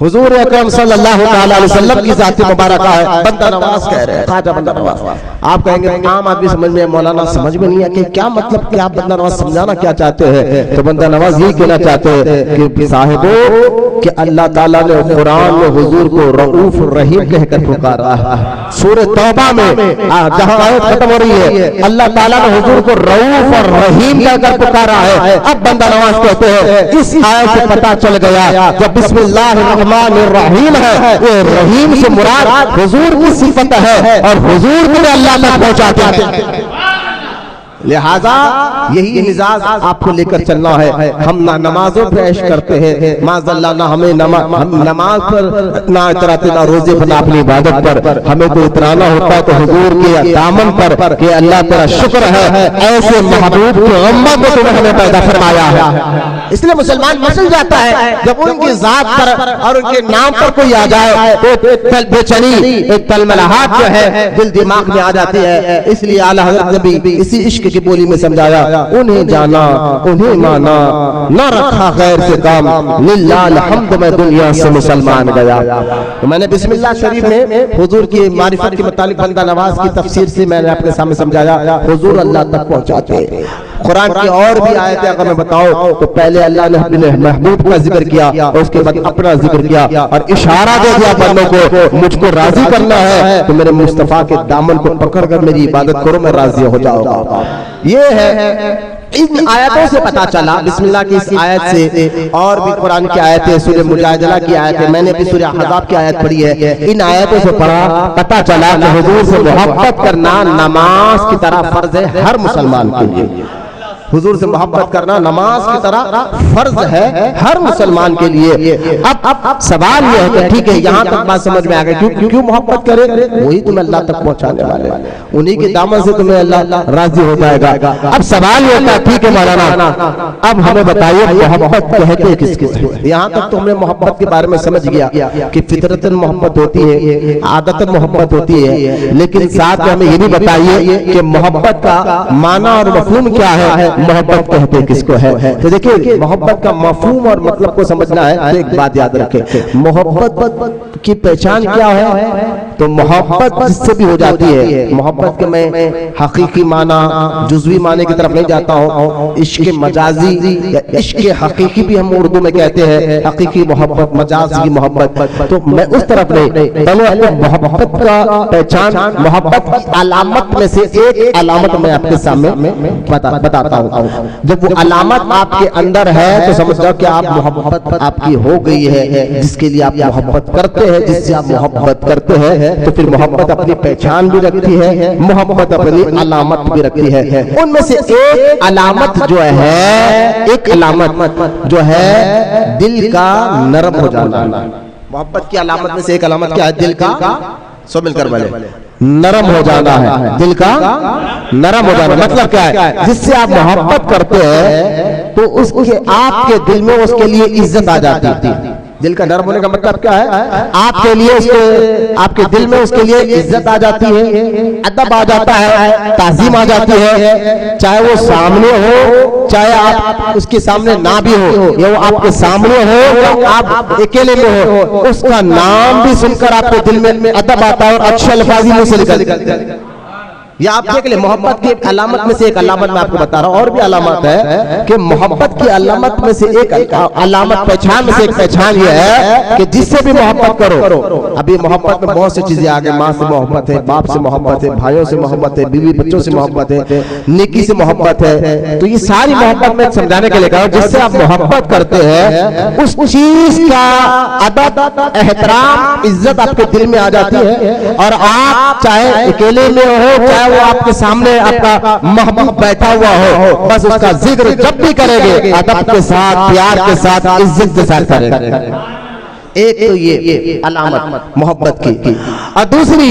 S1: حضور اکرم صلی اللہ تعالی علیہ وسلم کی ذات مبارکہ ہے. بندہ نواز کہہ رہے ہیں, خواجہ بندہ نواز. آپ کہیں گے عام آدمی سمجھ میں, مولانا سمجھ میں نہیں ہے کہ کیا مطلب, کیا بندہ نواز سمجھانا کیا چاہتے ہیں؟ تو بندہ نواز یہ کہنا چاہتے ہیں کہ صاحبو کہ اللہ تعالیٰ نے قرآن میں حضور کو رؤوف الرحیم کہہ کر پکارا ہے. سورہ توبہ میں جہاں آیت ختم ہو رہی ہے اللہ تعالیٰ نے حضور کو رؤوف اور رحیم کہہ کر پکارا ہے. اب بندہ نواز کہتے ہیں اس آیت سے پتہ چل گیا جب بسم اللہ الرحمن الرحیم ہے یہ رحیم سے مراد حضور کی صفت ہے اور حضور کو اللہ تک پہنچاتے ہیں. لہذا یہی مزاج آپ کو لے کر چلنا ہے. ہم نہ نمازوں پہ عیش کرتے ہیں, معاذ اللہ نہ ہمیں نماز پر نہ اتراتے, نہ روزے پر, نہ اپنی عبادت پر. ہمیں تو اترانا ہوتا ہے تو حضور کے دامن پر کہ اللہ تیرا شکر ہے ایسے محبوب کے غمہ کو تمہیں ہمیں پیدا فرمایا ہے. اس لیے مسلمان مسل جاتا ہے جب ان کی ذات پر اور ان کے نام پر کوئی آ جائے تو بے چینی, ایک تلملاہٹ جو ہے دل دماغ میں آ جاتی ہے. اس لیے اعلیٰ حضرت نبی اسی عشق کی بولی میں سمجھایا، انہیں جانا انہیں مانا، نہ رکھا غیر سے کام، للہ الحمد میں دنیا سے مسلمان گیا۔ تو میں نے بسم اللہ شریف میں حضور کی معرفت کے متعلق بندہ نواز کی تفسیر سے میں نے اپنے سامنے سمجھایا، حضور اللہ تک پہنچاتے۔ قرآن کی اور بھی آیتیں اگر میں بتاؤں تو پہلے اللہ نے اپنے محبوب کا ذکر کیا اور اس کے بعد اپنا ذکر کیا اور اشارہ دے دیا بندوں کو مجھ کو راضی کرنا ہے تو میرے مصطفیٰ کے دامن کو پکڑ کر میری عبادت کرو، میں راضی ہو جاؤں گا۔ یہ ہے ان آیتوں سے پتا چلا، بسم اللہ کی اس آیت سے، اور بھی قرآن کی آیتیں، سورہ مجادلہ کی آیتیں، میں نے بھی سورہ احزاب کی آیت پڑھی ہے، ان آیتوں سے پتا چلا کہ حضور سے محبت کرنا نماز کی طرح فرض ہے ہر مسلمان کے لیے۔ حضور سے محبت کرنا نماز کی طرح فرض ہے ہر مسلمان کے لیے۔ اب سوال یہ ہے کہ ٹھیک ہے یہاں تک بات سمجھ میں آ گئی، کیوں محبت کرے؟ وہی تمہیں اللہ تک پہنچانے والے، انہی کے دامن سے تمہیں اللہ راضی ہو جائے گا۔ اب سوال یہ ہوتا ہے ٹھیک ہے مولانا اب ہمیں بتائیے محبت کہتے کس کس کو؟ یہاں تک تو ہم نے محبت کے بارے میں سمجھ گیا کہ فطرتاً محبت ہوتی ہے، عادتاً محبت ہوتی ہے، لیکن ساتھ میں ہمیں یہ بھی بتائیے کہ محبت کا معنی اور مفہوم کیا ہے، محبت کہتے کس کو ہے؟ تو دیکھیں محبت کا مفہوم اور مطلب کو سمجھنا ہے تو ایک بات یاد رکھیں، محبت کی پہچان کیا ہے؟ تو محبت جس سے بھی ہو جاتی ہے، محبت کے میں حقیقی معنی جزوی معنی کی طرف نہیں جاتا ہوں، عشق مجازی یا عشق حقیقی بھی ہم اردو میں کہتے ہیں، حقیقی محبت مجازی محبت، تو میں اس طرف نہیں، پہلے محبت کا پہچان، محبت کی علامت میں سے ایک علامت میں آپ کے سامنے بتاتا ہوں۔ جب وہ علامت آپ کے اندر ہے تو سمجھ جاؤ کہ آپ محبت آپ کی ہو گئی ہے، جس کے لیے آپ محبت کرتے ہیں، جس سے آپ محبت کرتے ہیں تو پھر محبت اپنی پہچان بھی رکھتی ہے، محبت اپنی علامت بھی رکھتی ہے۔ ان میں سے ایک علامت جو ہے، ایک علامت جو ہے دل کا نرم ہو جانا۔ محبت کی علامت میں سے ایک علامت کیا ہے؟ دل کا، سو مل کر بولے، نرم ہو جانا ہے، دل کا نرم ہو جانا۔ مطلب کیا ہے؟ جس سے آپ محبت کرتے ہیں تو اس کے آپ کے دل میں اس کے لیے عزت آ جاتی ہے۔ دل کا نرم ہونے کا مطلب کیا ہے؟ آپ کے لیے آپ کے دل میں اس کے لیے عزت آ جاتی ہے، ادب آ جاتا ہے، تعظیم آ جاتی ہے، چاہے وہ سامنے ہو چاہے آپ اس کے سامنے نہ بھی ہو، یا وہ آپ کے سامنے ہو یا آپ اکیلے میں ہو، اس کا نام بھی سن کر آپ کے دل میں ادب آتا ہے اور اچھے الفاظ منہ سے نکلتے ہیں۔ یہ آپ دیکھ لیں، محبت کی علامت میں سے ایک علامت میں آپ کو بتا رہا ہوں، اور بھی علامت ہے کہ محبت کی علامت میں سے ایک علامت، پہچان میں سے ایک پہچان یہ ہے کہ جس سے بھی محبت کرو۔ ابھی محبت میں بہت سی چیزیں آگے، ماں سے محبت ہے، باپ سے محبت ہے، بھائیوں سے محبت ہے، بیوی بچوں سے محبت ہے، نیکی سے محبت ہے، تو یہ ساری محبت میں سمجھانے کے لیے کہا جس سے آپ محبت کرتے ہیں اس چیز کا ادب، احترام، عزت آپ کے دل میں آ جاتی ہے، اور آپ چاہے اکیلے میں ہو چاہے وہ آپ کے سامنے آپ کا محبوب بیٹھا ہوا ہو، بس اس کا ذکر جب بھی کریں گے ادب کے ساتھ، پیار کے ساتھ، عزت کے ساتھ کریں گے۔ ایک تو یہ علامت محبت کی، اور دوسری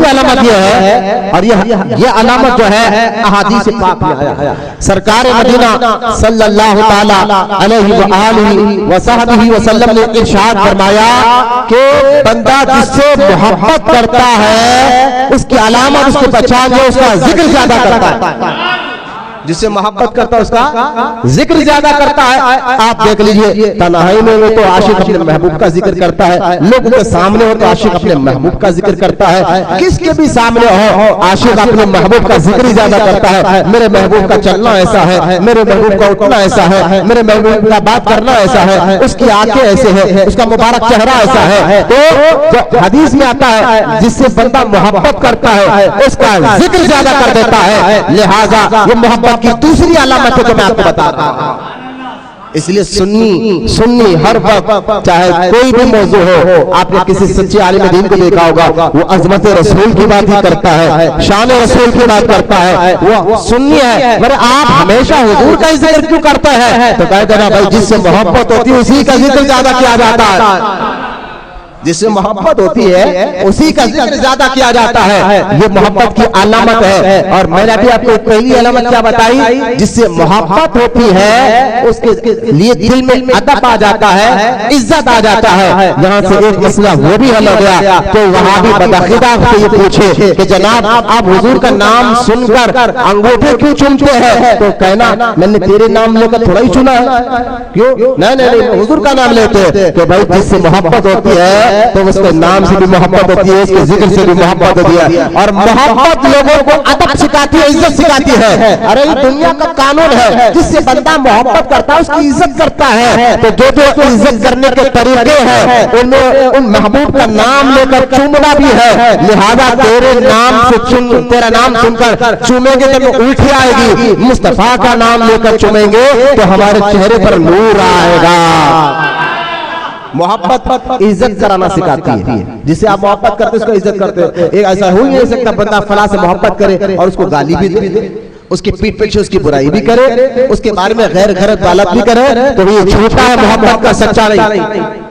S1: علامت یہ ہے، اور یہ علامت جو ہے احادیث پاک میں آیا، سرکار مدینہ صلی اللہ تعالی علیہ وآلہ وصحبہ وسلم نے ارشاد فرمایا کہ بندہ جس سے محبت کرتا ہے اس کی علامت، اس کی پہچان جو اس کا ذکر زیادہ کرتا ہے، جس سے محبت کرتا ہے اس کا ذکر زیادہ کرتا ہے۔ آپ دیکھ لیجئے تنہائی میں تو عاشق اپنے محبوب کا ذکر کرتا ہے، لوگوں کے سامنے ہو تو عاشق اپنے محبوب کا ذکر کرتا ہے، کس کے بھی سامنے ہو عاشق اپنے محبوب کا ذکر ہی زیادہ کرتا ہے۔ میرے محبوب کا چلنا ایسا ہے، میرے محبوب کا اٹھنا ایسا ہے، میرے محبوب کا بات کرنا ایسا ہے، اس کی آنکھیں ایسے ہیں، اس کا مبارک چہرہ ایسا ہے۔ تو جو حدیث میں آتا ہے جس سے بندہ محبت کرتا ہے اس کا ذکر زیادہ کر دیتا ہے، لہٰذا یہ محبت کی دوسری علامت ہے جو میں آپ کو بتا رہا ہوں۔ اس لیے سنی ہر وقت چاہے کوئی بھی موضوع ہو، آپ نے کسی سچے عالم دین کو دیکھا ہوگا وہ عظمت رسول کی بات ہی کرتا ہے، شان رسول کی بات کرتا ہے، وہ سنی ہے، مگر آپ ہمیشہ حضور کا ہی ذکر کیوں کرتے ہیں؟ تو کہتے ہیں بھائی جس سے محبت ہوتی ہے اسی کا ذکر زیادہ کیا جاتا ہے، جس سے محبت ہوتی ہے اسی کا ذکر زیادہ کیا جاتا ہے، یہ محبت کی علامت ہے۔ اور میں نے ابھی آپ کو پہلی علامت کیا بتائی؟ جس سے محبت ہوتی ہے اس کے لیے دل میں ادب آ جاتا ہے، عزت آ جاتا ہے۔ یہاں سے ایک مسئلہ وہ بھی حل ہو گیا کہ وہاں بھی بدعقیدہ سے یہ پوچھے کہ جناب آپ حضور کا نام سن کر انگوٹھے کیوں چومتے ہیں؟ تو کہنا میں نے تیرے نام لے کر تھوڑا ہی چنا ہے، کیوں؟ نہیں حضور کا نام لیتے ہیں کہ بھائی جس سے محبت ہوتی ہے تو اس کے نام سے بھی محبت ہوتی ہے، اس کے ذکر سے بھی محبت ہوتی ہے۔ اور محبت لوگوں کو ادب سکھاتی ہے، عزت سکھاتی ہے۔ ارے یہ دنیا کا قانون ہے، جس سے بندہ محبت کرتا ہے اس کی عزت کرتا ہے۔ تو جو عزت کرنے کے طریقے ہیں ان محبوب کا نام لے کر چومنا بھی ہے، لہذا تیرے نام سے تیرا نام سن کر چومیں گے تو الٹی آئے گی، مصطفیٰ کا نام لے کر چومیں گے تو ہمارے چہرے پر نور آئے گا۔ محبت عزت کرانا سکھاتی ہے، جس سے آپ محبت کرتے اس کو عزت کرتے ہیں۔ ایک ایسا ہو ہی نہیں سکتا بندہ فلاں سے محبت کرے اور اس کو گالی بھی دے، اس کی پیٹھ پیچھے اس کی برائی بھی کرے، اس کے بارے میں غیر غلط غلط بھی کرے، تو یہ جھوٹا ہے، محبت کا سچا نہیں،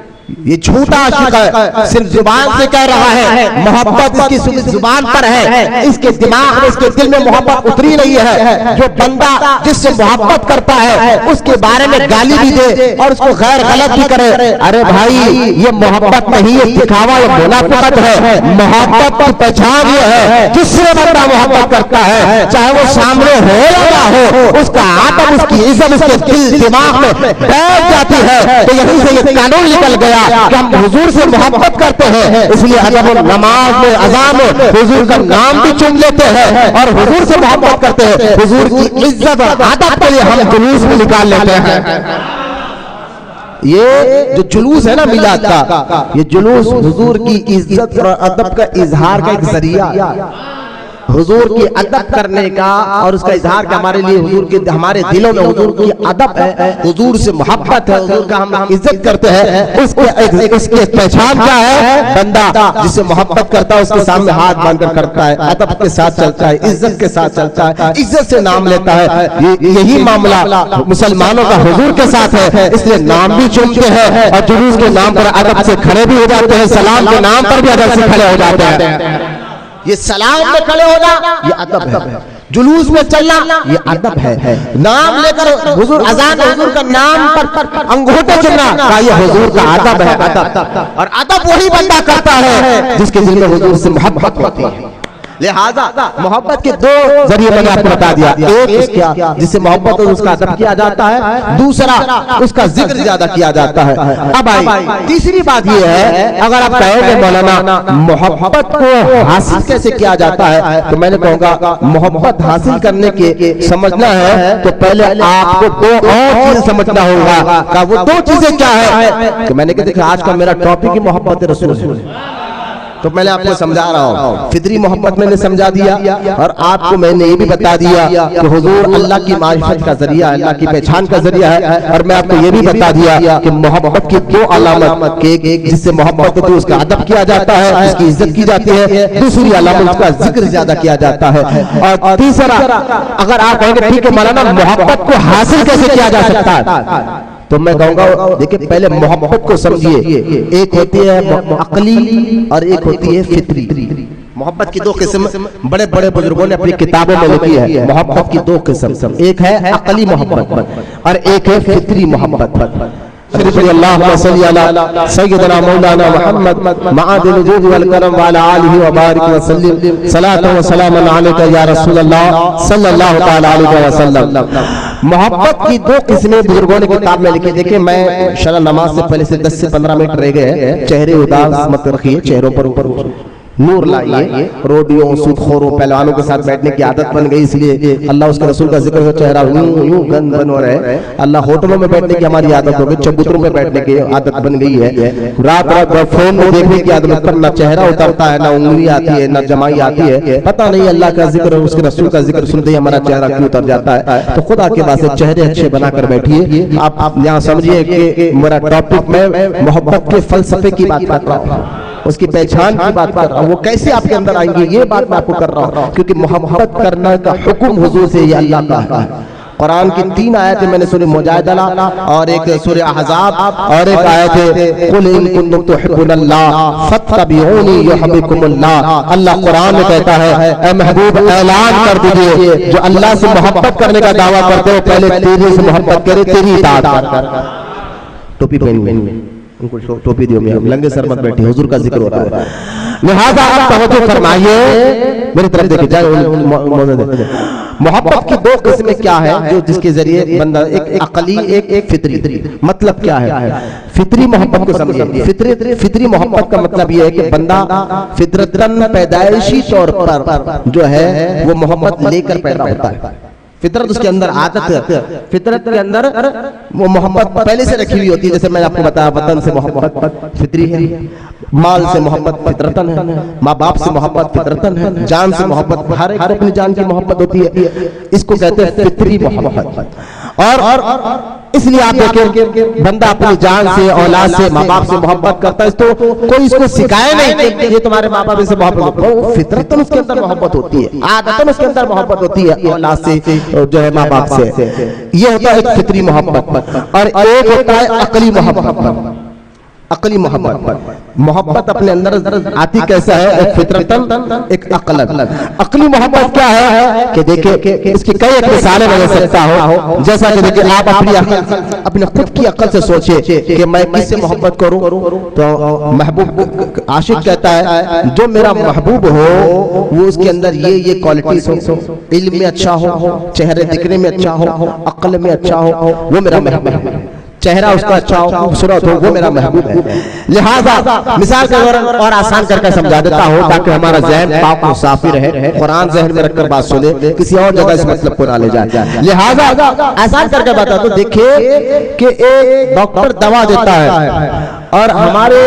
S1: یہ جھوٹا عاشق ہے، صرف زبان سے کہہ رہا ہے، محبت اس کی زبان پر ہے، اس کے دماغ میں اس کے دل میں محبت اتری نہیں ہے۔ جو بندہ جس سے محبت کرتا ہے اس کے بارے میں گالی بھی دے اور اس کو غیر غلط بھی کرے، ارے بھائی یہ محبت نہیں، یہ دکھاوا، یہ منافقت ہے۔ محبت کی پہچان یہ ہے جس سے بندہ محبت کرتا ہے چاہے وہ سامنے ہو یا نہ ہو، اس کا آدب، اس کی عزت اس کے دل دماغ میں بیٹھ جاتی ہے۔ تو یہیں سے یہ قانون نکل گیا کہ ہم حضور سے محبت کرتے ہیں، اس لیے ادب نماز میں اذان میں حضور کا نام بھی چن لیتے ہیں اور حضور سے محبت کرتے ہیں، حضور کی عزت اور ادب کے لیے ہم جلوس بھی نکال لیتے ہیں۔ یہ جو جلوس ہے نا میلاد کا، یہ جلوس حضور کی عزت اور ادب کا اظہار کا ایک ذریعہ، حضور کی ادب کرنے کا اور اس کا اظہار کا ہمارے لیے حضور کے ہمارے دلوں میں حضور کی ادب ہے، حضور سے محبت ہے، حضور کا ہم عزت کرتے ہیں۔ اس کے پہچان کیا ہے؟ بندہ جس سے محبت کرتا ہے اس کے سامنے ہاتھ باندھ کر کرتا ہے، ادب کے ساتھ چلتا ہے، عزت کے ساتھ چلتا ہے، عزت سے نام لیتا ہے۔ یہی معاملہ مسلمانوں کا حضور کے ساتھ ہے، اس لیے نام بھی چومتے ہیں اور جلوس کے نام پر ادب سے کھڑے بھی ہو جاتے ہیں، سلام کے نام پر بھی ادب سے کھڑے ہو جاتے ہیں۔ یہ سلام میں کھڑے ہونا یہ ادب ہے، جلوس میں چلنا یہ ادب ہے، نام لے کر حضور اذان حضور کا نام پر انگوٹھے چومنا یہ حضور کا ادب ہے۔ اور ادب وہی بندہ کرتا ہے جس کے دل میں حضور سے محبت ہوتی ہے۔ لہذا محبت کے دو ذریعے میں نے آپ کو بتا دیا، ایک اس کا جس سے محبت اور اس کا ادب کیا جاتا ہے، دوسرا اس کا ذکر زیادہ کیا جاتا ہے۔ اب آئی تیسری بات یہ ہے، اگر آپ کہیں گے مولانا محبت کو حاصل کیسے کیا جاتا ہے، تو میں نے کہوں گا محبت حاصل کرنے کے سمجھنا ہے تو پہلے آپ کو دو اور چیزیں سمجھنا ہوگا۔ کہ وہ دو چیزیں کیا ہے؟ کہ میں نے کہا دیکھیں آج کا میرا ٹاپک ہی محبت رسول ہے، تو میں نے آپ کو سمجھا رہا ہوں، فطری محبت میں نے سمجھا دیا اور آپ کو میں نے یہ بھی بتا دیا کہ حضور اللہ کی معرفت کا ذریعہ ہے، اللہ کی پہچان کا ذریعہ ہے، اور میں آپ کو یہ بھی بتا دیا کہ محبت کی دو علامت، کہ ایک جس سے محبت ہوتی ہے اس کا ادب کیا جاتا ہے، اس کی عزت کی جاتی ہے، دوسری علامت اس کا ذکر زیادہ کیا جاتا ہے، اور تیسرا اگر آپ کہیں گے ٹھیک ہے مولانا محبت کو حاصل کیسے کیا جا سکتا ہے، تو میں کہوں گا دیکھیں پہلے محبت کو سمجھیے، ایک ہوتی ہے عقلی اور ایک ہوتی ہے فطری۔ محبت کی دو قسم بڑے بڑے بزرگوں نے اپنی کتابوں میں لکھی ہے، محبت کی دو قسم، ایک ہے عقلی محبت اور ایک ہے فطری محبت۔ اللہم صلی علی سیدنا مولانا محمد معاد الوجود والکرم وعلی آلہ وبارک وسلم، صلاۃ و سلام علیک یا رسول اللہ صلی اللہ تعالی علیہ وسلم۔ محبت کی دو قسمیں بزرگوں نے کتاب میں لکھی، دیکھیں میں شرع نماز سے پہلے سے 10 سے 15 منٹ رہ گئے، چہرے اداس مت رکھیے، چہروں پر اوپر نور لائیے، روڈیوں سود خوروں پہلوانوں کے ساتھ بیٹھنے کی عادت بن گئی، اس لیے اللہ اس کے رسول کا ذکر ہو چہرہ یوں گند بن ہو رہا ہے، اللہ ہوٹلوں میں بیٹھنے کی ہماری عادت ہو گئی، چبوتروں میں بیٹھنے کی عادت بن گئی ہے، رات رات فون میں دیکھنے کی عادت پر نہ چہرہ اترتا ہے، نہ انگلی آتی ہے، نہ جمائی آتی ہے، پتہ نہیں اللہ کا ذکر اور اس کے رسول کا ذکر سنتے ہی ہمارا چہرہ کیوں اتر جاتا ہے۔ تو خدا کے واسطے چہرے اچھے بنا کر بیٹھیے۔ آپ یہاں سمجھیے کہ میرا ٹاپک میں محبت کے فلسفے کی بات کر رہا ہوں، اس کی پہچان کی بات کر رہا ہوں، وہ کیسے آپ کے اندر آئیں گے یہ بات میں آپ کو کر رہا ہوں، کیونکہ محبت کرنا کا حکم حضور سے یہ اللہ کا ہے۔ قرآن کی 3 آیتیں میں نے سورہ مجادلہ اور ایک سورہ احزاب اور ایک آیت ہے قل ان کنتم تحبون اللہ فاتبعونی یحببکم اللہ. اللہ قرآن میں کہتا ہے اے محبوب اعلان کر دیجئے جو اللہ سے محبت کرنے کا دعویٰ کرتے ہو پہلے تیرے سے محبت کرے، تیری اطاعت کر. ٹوپی پہن ان کو ٹوپی دیو، میں لنگے سر مت بیٹھے، حضور کا ذکر ہو رہا ہے. لہذا آپ توجہ فرمائیے میری طرف دیکھیں جائے. محبت کی 2 قسمیں کیا ہے جو جس کے ذریعے بندہ ایک عقلی ایک فطری. مطلب کیا ہے؟ فطری محبت کو سمجھے. فطری محبت کا مطلب یہ ہے کہ بندہ فطرتاً پیدائشی طور پر جو ہے وہ محبت لے کر پیدا ہوتا ہے. فطرت اس کے اندر عادت ہے، فطرت کے اندر وہ محبت پہلے سے رکھی ہوئی ہوتی ہے. جیسے میں نے آپ کو بتایا وطن سے محبت فطری ہے، مال سے محبت فطرتاً ہے، ماں باپ سے محبت فطرتاً ہے، جان سے محبت، ہر ایک اپنی جان کی محبت ہوتی ہے. اس کو کہتے ہیں فطری محبت. اور اس لیے آپ دیکھیں بندہ اپنی جان سے، اولاد سے، ماں باپ سے محبت کرتا ہے تو کوئی اس کو سکھائے نہیں کہ یہ تمہارے ماں باپ سے محبت ہوتی ہے. فطرتاً اس کے اندر محبت ہوتی ہے، عادتاً اس کے اندر محبت ہوتی ہے اولاد سے جو ہے ماں باپ سے. یہ ہوتا ہے ایک فطری محبت. اور ایک ہوتا ہے عقلی محبت. عقلی محبت اپنے اندر آتی کیسا ہے؟ ایک فطرتاً ایک عقلاً. عقلی محبت کیا ہے کہ دیکھیں اس کی کئی ایک مثالیں میں دے سکتا ہوں. جیسا کہ دیکھیں آپ اپنے خود کی عقل سے سوچیں کہ میں کس سے محبت کروں. تو محبوب عاشق کہتا ہے جو میرا محبوب ہو وہ اس کے اندر یہ کوالٹیز ہو، علم میں اچھا ہو، چہرے دکھنے میں اچھا ہو، عقل میں اچھا ہو، وہ میرا محبوب ہے. چہرہ اس کا اچھا ہو، خوبصورت ہو، وہ میرا محبوب ہے. لہذا مثال کے طور اور آسان کر کے سمجھا دیتا ہوں تاکہ ہمارا ذہن پاک و صافی رہے. قرآن ذہن میں رکھ کر بات سنے، کسی اور جگہ اس مطلب کو نہ لے جائے. لہذا آسان کر کے بتا دو. دیکھیں کہ ایک ڈاکٹر دوا دیتا ہے اور ہمارے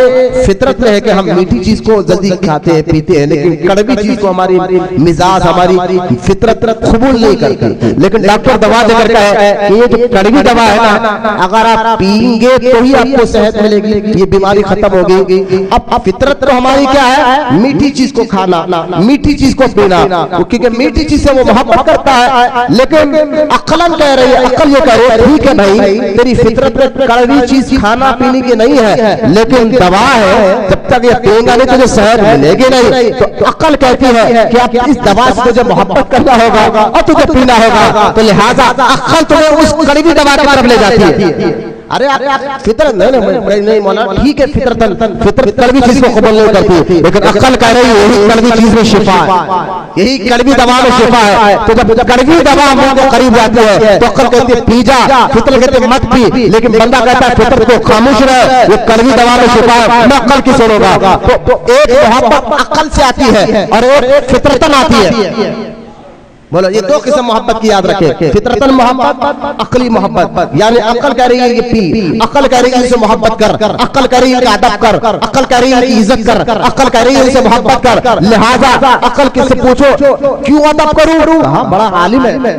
S1: فطرت میں ہے کہ ہم میٹھی چیز کو جلدی کھاتے ہیں پیتے ہیں، لیکن کڑوی چیز کو ہماری مزاج ہماری فطرت قبول نہیں کرتی. لیکن ڈاکٹر دوا دے کر کہے کہ یہ جو کڑوی دوا ہے نا اگر آپ پئیں گے تو ہی آپ کو صحت ملے گی، یہ بیماری ختم ہوگی. اب فطرت تو ہماری کیا ہے؟ میٹھی چیز کو کھانا، میٹھی چیز کو پینا، کیونکہ میٹھی چیز سے وہ محبت کرتا ہے. لیکن عقلاً کہہ رہی ہے، عقل یہ کہہ رہی ہے ٹھیک ہے بھائی تیری فطرت میں کڑوی چیز کھانا پینے کی نہیں ہے لیکن دوا ہے، جب تک یہ پئیں گا نہیں تجھے صحت ملے گی نہیں. تو عقل کہتی ہے کہ اب اس دوا سے تجھے محبت کرنا ہوگا اور تجھے پینا ہوگا. تو لہٰذا عقل تمہیں اس کڑوی دوا کی طرف لے جاتی ہے. ارے فطرت نہیں مولانا ٹھیک ہے، فطرت کڑوی چیز کو قبول نہیں کرتی، لیکن عقل کہہ رہی ہے یہی کڑوی چیز میں شفا ہے، یہی کڑوی دوا میں شفا ہے. تو جب کڑوی دوا منہ کے قریب جاتی ہے تو عقل کہتی ہے پی جا، فطرت کہتی ہے مت پی. لیکن بندہ کہتا ہے فطرت کو خاموش رہے، یہ کڑوی دوا میں شفا ہے، میں عقل کی سنوں گا. تو ایک محبت عقل سے آتی ہے اور ایک فطرتاً آتی ہے. بولو یہ 2 قسم محبت کی یاد رکھے، فطرتاً محبت، عقلی محبت. یعنی عقل کہہ رہی ہے یہ پی، عقل کہہ رہی ہے اسے محبت کر، عقل کہہ رہی ہے کہ ادب کر، عقل کہہ رہی ہے کہ عزت کر، عقل کہہ رہی ہے اسے محبت کر. لہذا عقل کس سے پوچھو کیوں ادب کروں؟ ہاں بڑا عالم ہے،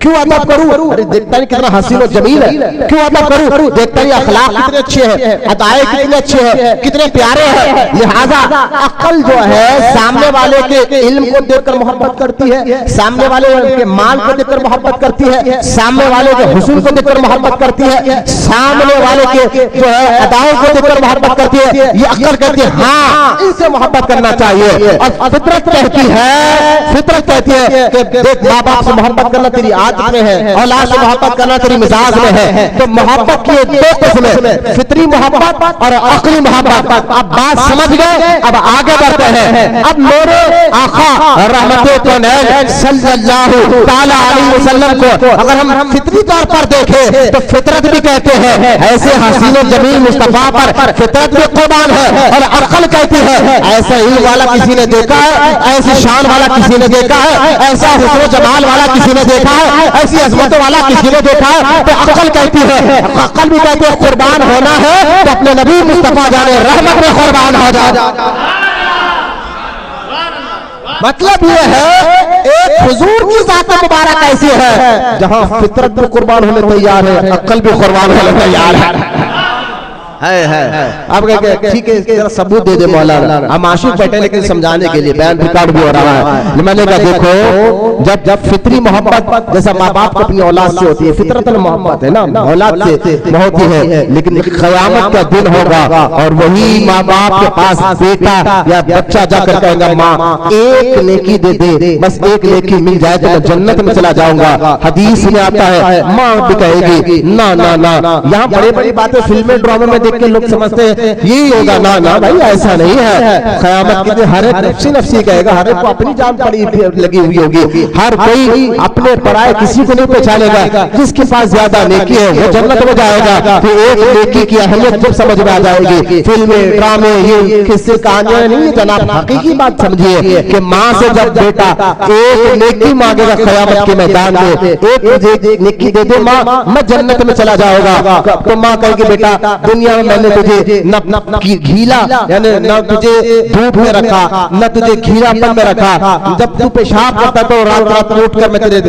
S1: کیوں ادب کروں؟ ارے دیکھتا نہیں کتنا حسین و جمیل ہے، کیوں ادب کروں؟ دیکھتا نہیں اخلاق کتنے اچھے ہیں، ادائیں کتنے اچھے ہیں، کتنے پیارے ہیں. لہذا عقل جو ہے سامنے والے کے علم کو دیکھ کر محبت کرتی ہے، سامنے والے کے مال کو دیکھ کر محبت کرتی ہے، سامنے والے کے حسن کو دیکھ کر محبت کرتی ہے، سامنے والے کے جو ہے اداؤں کو دیکھ کر محبت کرتی ہے. یہ عقل کہتی ہے ہاں ان سے محبت کرنا چاہیے. اور فطرت کہتی ہے کہ دیکھ ماں باپ سے محبت کرنا تیری عادت میں ہے، اولاد سے محبت کرنا تیری مزاج میں ہے. تو محبت کی 2 قسمیں، فطری محبت اور عقلی محبت. اب بات سمجھ گئے، اب آگے بڑھتے ہیں. اب میرے آقا رحمت کونین صلی اللہ تعالی علیہ وسلم کو اگر ہم فطری طور پر دیکھیں تو فطرت بھی کہتے ہیں ایسے حسین و جمیل مصطفیٰ پر فطرت بھی قربان ہے. اور عقل کہتی ہے ایسا علم والا کسی نے دیکھا ہے، ایسی شان والا کسی نے دیکھا ہے، ایسا حسن و جمال والا کسی نے دیکھا ہے، ایسی عظمت والا کسی نے دیکھا ہے. تو عقل کہتی ہے، عقل بھی کہتی ہے قربان ہونا ہے تو اپنے نبی مصطفیٰ جانے رحمت میں قربان ہو جا. مطلب یہ ہے ایک حضور کی ذات مبارک ایسی ہے جہاں فطرت بھی قربان ہونے تیار ہے، عقل بھی قربان ہونے تیار ہے. اب ٹھیک ہے ذرا ثبوت دے دے مولانا، ہم عاشق بیٹھے لیکن سمجھانے کے لیے بیان ریکارڈ بھی ہو رہا ہے. میں نے کہا دیکھو جب فطری محبت جیسا ماں باپ کو اپنی اولاد سے ہوتی ہے، فطرت محبت ہے نا اولاد سے ہوتی ہے، لیکن قیامت کا دن ہوگا اور وہی ماں باپ کے پاس بیٹا یا بچہ جا کر کہے گا ماں ایک نیکی دے دے، بس ایک نیکی مل جائے تو میں جنت میں چلا جاؤں گا. حدیث میں آتا ہے ماں بھی کہے گی نا نا نا. یہاں بڑی بڑی باتیں فلمیں ڈراموں میں دیکھ کے لوگ سمجھتے ہیں یہی ہوگا. نا نا بھائی ایسا نہیں ہے. قیامت کے دن ہر ایک نفسی نفسی کہے گا، ہر ایک کو اپنی جان پڑی لگی ہوئی ہوگی، ہر کوئی اپنے پرائے کسی کو نہیں پہچانے گا. جس کے پاس زیادہ نیکی ہے وہ جنت میں جائے گا. تو ایک نیکی کی اہمیت جب سمجھ میں آ جائے گی، فلمیں ڈرامے یہ قصے کہانیاں نہیں جناب، حقیقی بات سمجھیے کہ ماں سے جب بیٹا ایک نیکی مانگے گا قیامت کے میدان میں، ایک نیکی دے دے ماں میں جنت میں چلا جاؤں گا. تو ماں کہے گی بیٹا دنیا میں نے تجھے نہ گھیلا یعنی نہ تجھے دھوپ میں رکھا نہ تجھے گھیلا پن میں رکھا، جب تو پیشاب کرتا تو رات رات اٹھ کر میں تیرے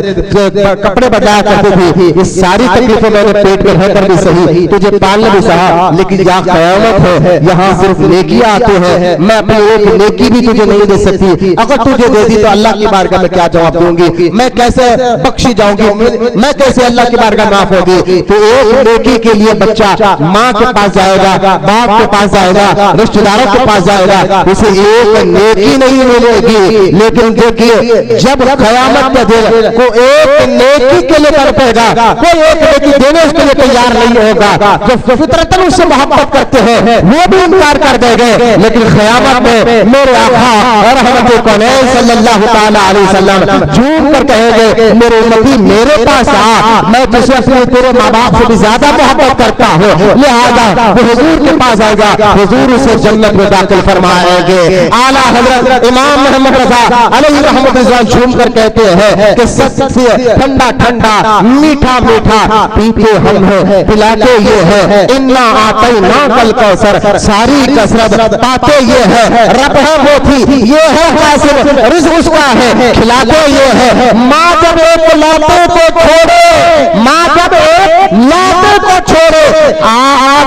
S1: کپڑے بدلایا کرتے تھے. یہ ساری تکلیفیں میں نے پیٹ میں رہ کر بھی سہی، تجھے پالنے بھی سہا، لیکن یہاں قیامت ہے، یہاں صرف نیکیاں آتے ہیں. میں اپنی ایک نیکی بھی تجھے نہیں دے سکتی. اگر تجھے دے دی تو اللہ کی بارگاہ میں کیا جواب دوں گی؟ میں کیسے بخشی جاؤں گی؟ میں کیسے اللہ کی بارگاہ معاف ہوگی؟ تو ایک نیکی کے لیے بچہ ماں کے پاس جائے گا، باپ کے پاس جائے گا، رشتہ داروں کے پاس جائے گا، اسے ایک نیکی نہیں ملے گی. لیکن دیکھیے جب قیامت کے دن کو ایک نیکی کے لیے تڑپے گا، کوئی ایک نیکی دینے اس کے لیے تیار نہیں ہوگا. جو فطرتاً اس سے محبت کرتے ہیں وہ بھی انکار کر دے گئے. لیکن قیامت میں میرے آقا رحمت کونین صلی اللہ تعالی علیہ وسلم جھوم کر کہیں گے میرے امتی میرے پاس آ، میں تجھے اپنے تیرے ماں باپ سے بھی زیادہ محبت کرتا ہوں. لہذا وہ حضور کے پاس آئے گا، حضور اسے جنت میں داخل فرمائیں گے. اعلیٰ حضرت امام محمد رضا علیہ رحمت اللہ جھوم کر کہتے ہیں کہ سب سے ٹھنڈا ٹھنڈا میٹھا میٹھا پیتے ہم ہیں، پلاتے یہ ہے انا آتینا کل کوثر، ساری کثرت پاتے یہ ہے، رب ہے وہ تھی یہ ہے حاصل، رزق اس کا ہے، کھلاتے یہ ہے. ماں جب ایک لاتے کو چھوڑے، ماں جب ایک لاتے کو چھوڑے